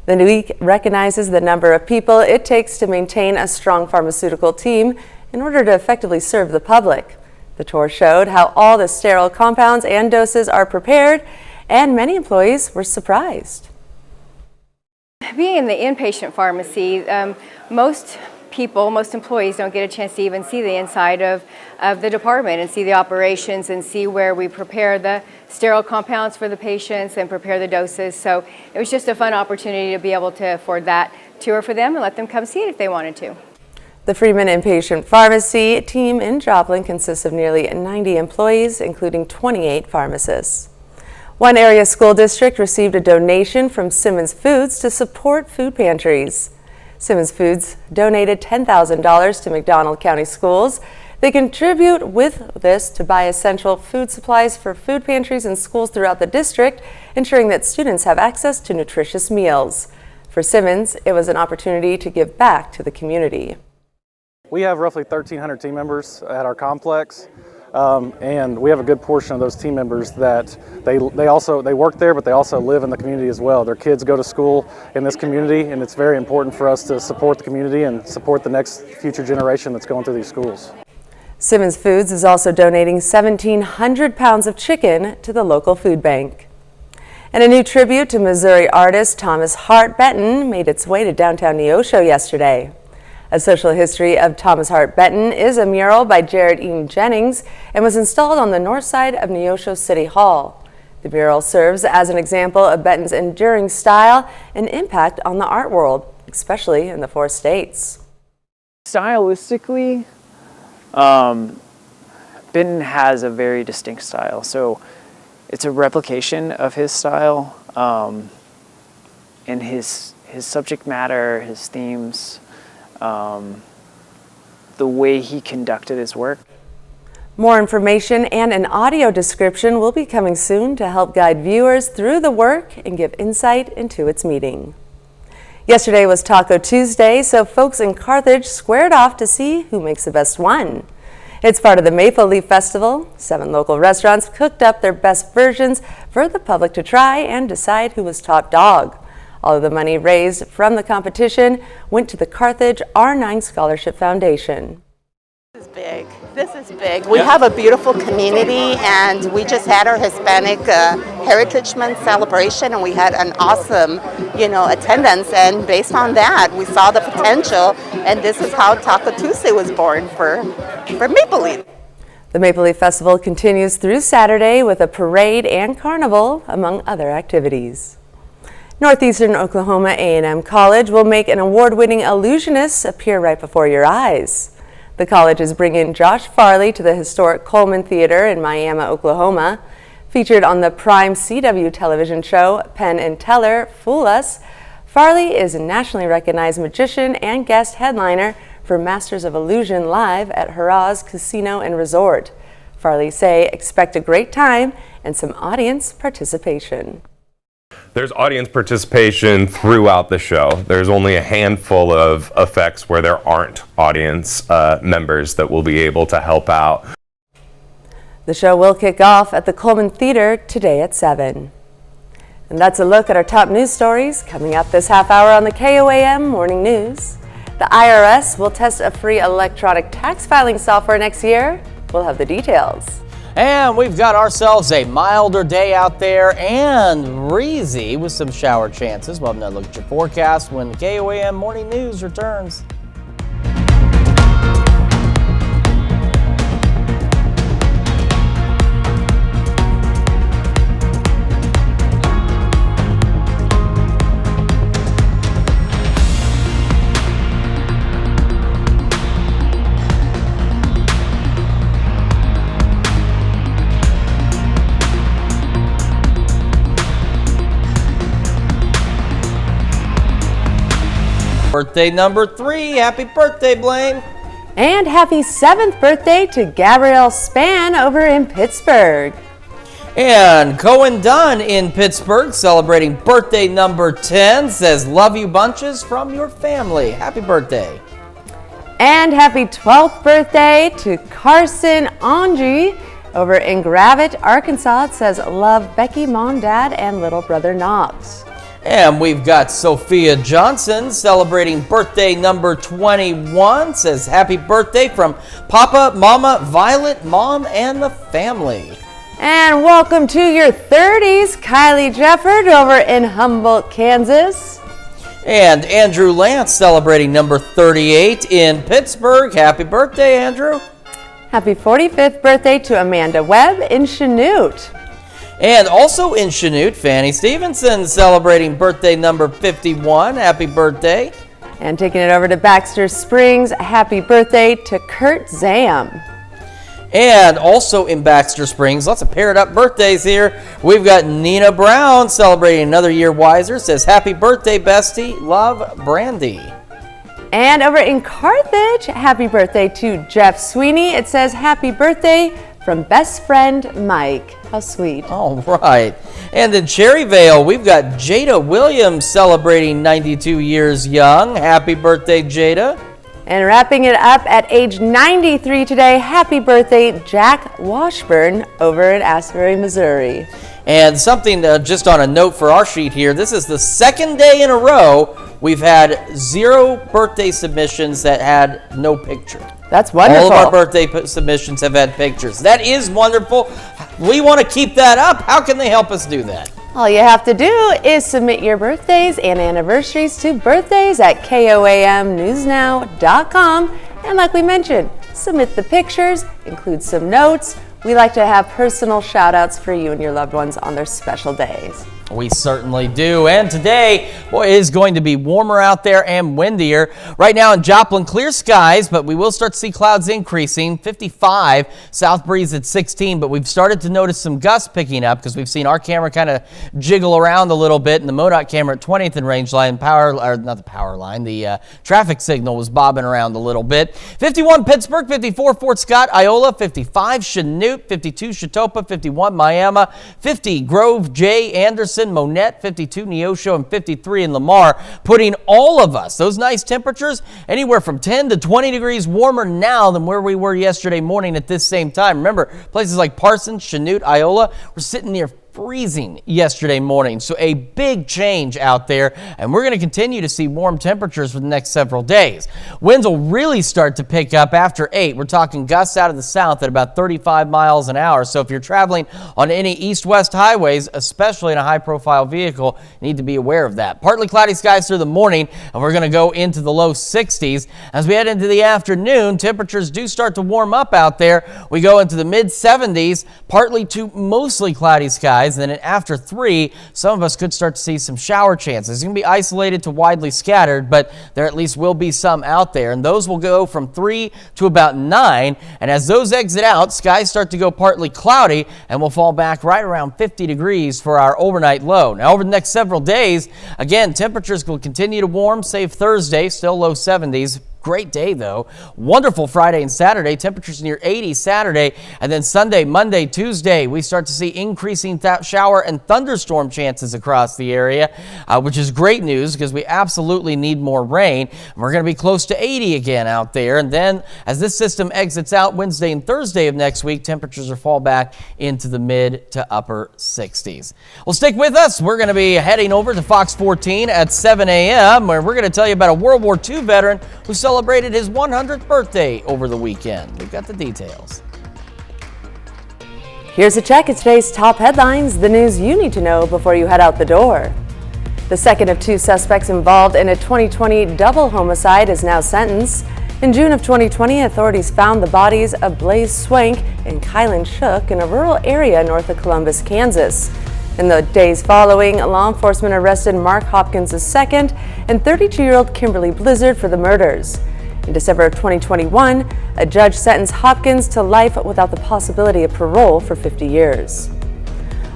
The week recognizes the number of people it takes to maintain a strong pharmaceutical team in order to effectively serve the public. The tour showed how all the sterile compounds and doses are prepared, and many employees were surprised. Being in the inpatient pharmacy, most employees don't get a chance to even see the inside of the department and see the operations and see where we prepare the sterile compounds for the patients and prepare the doses. So it was just a fun opportunity to be able to afford that tour for them and let them come see it if they wanted to. The Freeman Inpatient Pharmacy team in Joplin consists of nearly 90 employees, including 28 pharmacists. One area school district received a donation from Simmons Foods to support food pantries. Simmons Foods donated $10,000 to McDonald County Schools. They contribute with this to buy essential food supplies for food pantries in schools throughout the district, ensuring that students have access to nutritious meals. For Simmons, it was an opportunity to give back to the community. We have roughly 1,300 team members at our complex, and we have a good portion of those team members that they work there, but they also live in the community as well. Their kids go to school in this community, and it's very important for us to support the community and support the next future generation that's going through these schools. Simmons Foods is also donating 1,700 pounds of chicken to the local food bank. And a new tribute to Missouri artist Thomas Hart Benton made its way to downtown Neosho yesterday. A Social History of Thomas Hart Benton is a mural by Jared Eaton Jennings and was installed on the north side of Neosho City Hall. The mural serves as an example of Benton's enduring style and impact on the art world, especially in the 4 states. Stylistically, Benton has a very distinct style. So it's a replication of his style, and his subject matter, his themes, the way he conducted his work. More information and an audio description will be coming soon to help guide viewers through the work and give insight into its meaning. Yesterday was Taco Tuesday, so folks in Carthage squared off to see who makes the best one. It's part of the Maple Leaf Festival. 7 local restaurants cooked up their best versions for the public to try and decide who was top dog. All of the money raised from the competition went to the Carthage R9 Scholarship Foundation. This is big. We have a beautiful community, and we just had our Hispanic Heritage Month celebration, and we had an awesome, attendance. And based on that, we saw the potential, and this is how Taco Tuesday was born for Maple Leaf. The Maple Leaf Festival continues through Saturday with a parade and carnival, among other activities. Northeastern Oklahoma A&M College will make an award-winning illusionist appear right before your eyes. The college is bringing Josh Farley to the historic Coleman Theater in Miami, Oklahoma. Featured on the prime CW television show Penn and Teller Fool Us, Farley is a nationally recognized magician and guest headliner for Masters of Illusion Live at Harrah's Casino and Resort. Farley say expect a great time and some audience participation. There's audience participation throughout the show. There's only a handful of effects where there aren't audience members that will be able to help out. The show will kick off at the Coleman Theater today at 7. And that's a look at our top news stories coming up this half hour on the KOAM Morning News. The IRS will test a free electronic tax filing software next year. We'll have the details. And we've got ourselves a milder day out there and breezy with some shower chances. We'll have another look at your forecast when the KOAM Morning News returns. Birthday number 3. Happy birthday, Blaine. And happy 7th birthday to Gabrielle Spann over in Pittsburgh. And Cohen Dunn in Pittsburgh celebrating birthday number 10 says, love you bunches from your family. Happy birthday. And happy 12th birthday to Carson Andre over in Gravette, Arkansas. It says, love Becky, mom, dad, and little brother Knobs. And we've got Sophia Johnson celebrating birthday number 21. Says happy birthday from Papa, Mama, Violet, Mom, and the family. And welcome to your 30s, Kylie Jefford over in Humboldt, Kansas. And Andrew Lance celebrating number 38 in Pittsburgh. Happy birthday, Andrew. Happy 45th birthday to Amanda Webb in Chanute. And also in Chanute, Fanny Stevenson celebrating birthday number 51. Happy birthday. And taking it over to Baxter Springs, happy birthday to Kurt Zam. And also in Baxter Springs, lots of paired up birthdays here. We've got Nina Brown celebrating another year wiser. Says happy birthday, bestie. Love, Brandy. And over in Carthage, happy birthday to Jeff Sweeney. It says happy birthday from best friend Mike. How sweet. All right. And in Cherryvale, we've got Jada Williams celebrating 92 years young. Happy birthday, Jada. And wrapping it up at age 93 today, happy birthday, Jack Washburn over in Asbury, Missouri. And something just on a note for our sheet here, this is the second day in a row we've had 0 birthday submissions that had no picture. That's wonderful. All of our birthday submissions have had pictures. That is wonderful. We want to keep that up. How can they help us do that? All you have to do is submit your birthdays and anniversaries to birthdays@koamnewsnow.com. And like we mentioned, submit the pictures, include some notes. We like to have personal shout outs for you and your loved ones on their special days. We certainly do. And today, boy, it is going to be warmer out there and windier. Right now in Joplin, clear skies, but we will start to see clouds increasing. 55, south breeze at 16, but we've started to notice some gusts picking up because we've seen our camera kind of jiggle around a little bit, and the MoDOT camera at 20th and range line, the traffic signal was bobbing around a little bit. 51 Pittsburgh, 54 Fort Scott, Iola, 55 Chanute, 52 Chetopa, 51 Miami, 50 Grove, J. Anderson, Monette, 52 Neosho, and 53 in Lamar, putting all of us, those nice temperatures, anywhere from 10 to 20 degrees warmer now than where we were yesterday morning at this same time. Remember, places like Parsons, Chanute, Iola, we're sitting near freezing yesterday morning. So a big change out there, and we're going to continue to see warm temperatures for the next several days. Winds will really start to pick up after 8. We're talking gusts out of the south at about 35 miles an hour. So if you're traveling on any east-west highways, especially in a high-profile vehicle, you need to be aware of that. Partly cloudy skies through the morning, and we're going to go into the low 60s. As we head into the afternoon, temperatures do start to warm up out there. We go into the mid-70s, partly to mostly cloudy skies. And then after 3, some of us could start to see some shower chances. It's going to be isolated to widely scattered, but there at least will be some out there. And those will go from 3 to about 9. And as those exit out, skies start to go partly cloudy and will fall back right around 50 degrees for our overnight low. Now, over the next several days, again, temperatures will continue to warm, save Thursday, still low 70s. Great day, though. Wonderful Friday and Saturday. Temperatures near 80 Saturday. And then Sunday, Monday, Tuesday, we start to see increasing shower and thunderstorm chances across the area, which is great news because we absolutely need more rain. And we're going to be close to 80 again out there. And then as this system exits out Wednesday and Thursday of next week, temperatures will fall back into the mid to upper 60s. Well, stick with us. We're going to be heading over to Fox 14 at 7 a.m. where we're going to tell you about a World War II veteran who celebrated his 100th birthday over the weekend. We've got the details. Here's a check of today's top headlines, the news you need to know before you head out the door. The second of 2 suspects involved in a 2020 double homicide is now sentenced. In June of 2020, authorities found the bodies of Blaze Swank and Kylan Shook in a rural area north of Columbus, Kansas. In the days following, law enforcement arrested Mark Hopkins II and 32-year-old Kimberly Blizzard for the murders. In December of 2021, a judge sentenced Hopkins to life without the possibility of parole for 50 years.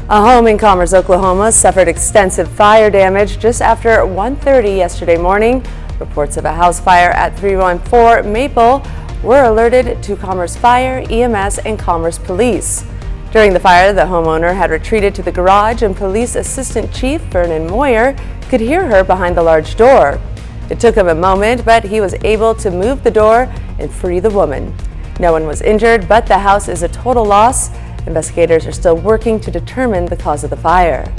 A home in Commerce, Oklahoma suffered extensive fire damage just after 1:30 yesterday morning. Reports of a house fire at 314 Maple were alerted to Commerce Fire, EMS, and Commerce Police. During the fire, the homeowner had retreated to the garage and Police Assistant Chief Vernon Moyer could hear her behind the large door. It took him a moment, but he was able to move the door and free the woman. No one was injured, but the house is a total loss. Investigators are still working to determine the cause of the fire.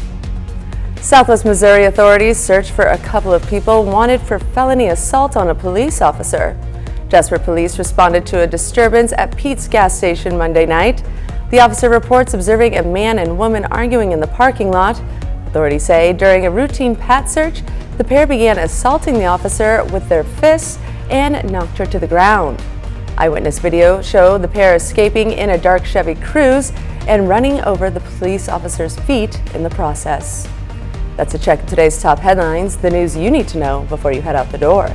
Southwest Missouri authorities searched for a couple of people wanted for felony assault on a police officer. Jasper police responded to a disturbance at Pete's gas station Monday night. The officer reports observing a man and woman arguing in the parking lot. Authorities say during a routine pat search, the pair began assaulting the officer with their fists and knocked her to the ground. Eyewitness video showed the pair escaping in a dark Chevy Cruze and running over the police officer's feet in the process. That's a check of today's top headlines, the news you need to know before you head out the door.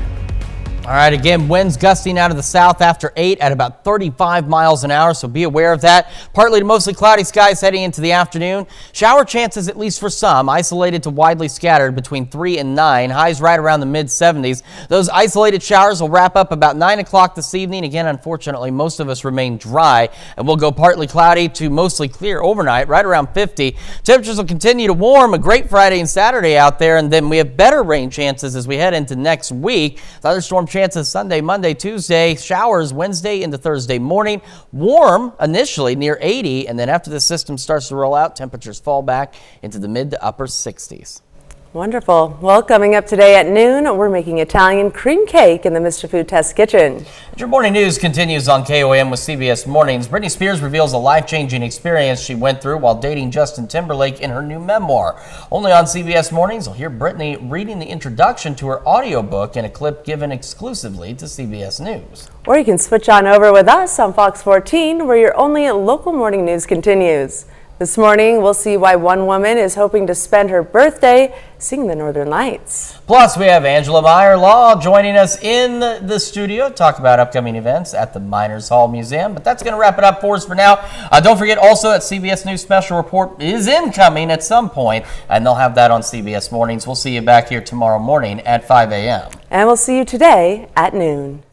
All right, again, winds gusting out of the south after 8 at about 35 miles an hour, so be aware of that. Partly to mostly cloudy skies heading into the afternoon. Shower chances, at least for some, isolated to widely scattered between 3 and 9. Highs right around the mid-70s. Those isolated showers will wrap up about 9 o'clock this evening. Again, unfortunately, most of us remain dry, and we'll go partly cloudy to mostly clear overnight, right around 50. Temperatures will continue to warm. A great Friday and Saturday out there, and then we have better rain chances as we head into next week. Thunderstorm chances Sunday, Monday, Tuesday, showers Wednesday into Thursday morning. Warm initially near 80, and then after the system starts to roll out, temperatures fall back into the mid to upper 60s. Wonderful. Well, coming up today at noon, we're making Italian cream cake in the Mr. Food Test Kitchen. Your morning news continues on KOAM with CBS Mornings. Britney Spears reveals a life-changing experience she went through while dating Justin Timberlake in her new memoir. Only on CBS Mornings, you'll hear Britney reading the introduction to her audiobook in a clip given exclusively to CBS News. Or you can switch on over with us on Fox 14, where your only local morning news continues. This morning, we'll see why one woman is hoping to spend her birthday singing the Northern Lights. Plus, we have Angela Meyer-Law joining us in the studio to talk about upcoming events at the Miners Hall Museum. But that's going to wrap it up for us for now. Don't forget also that CBS News Special Report is incoming at some point, and they'll have that on CBS Mornings. We'll see you back here tomorrow morning at 5 a.m. And we'll see you today at noon.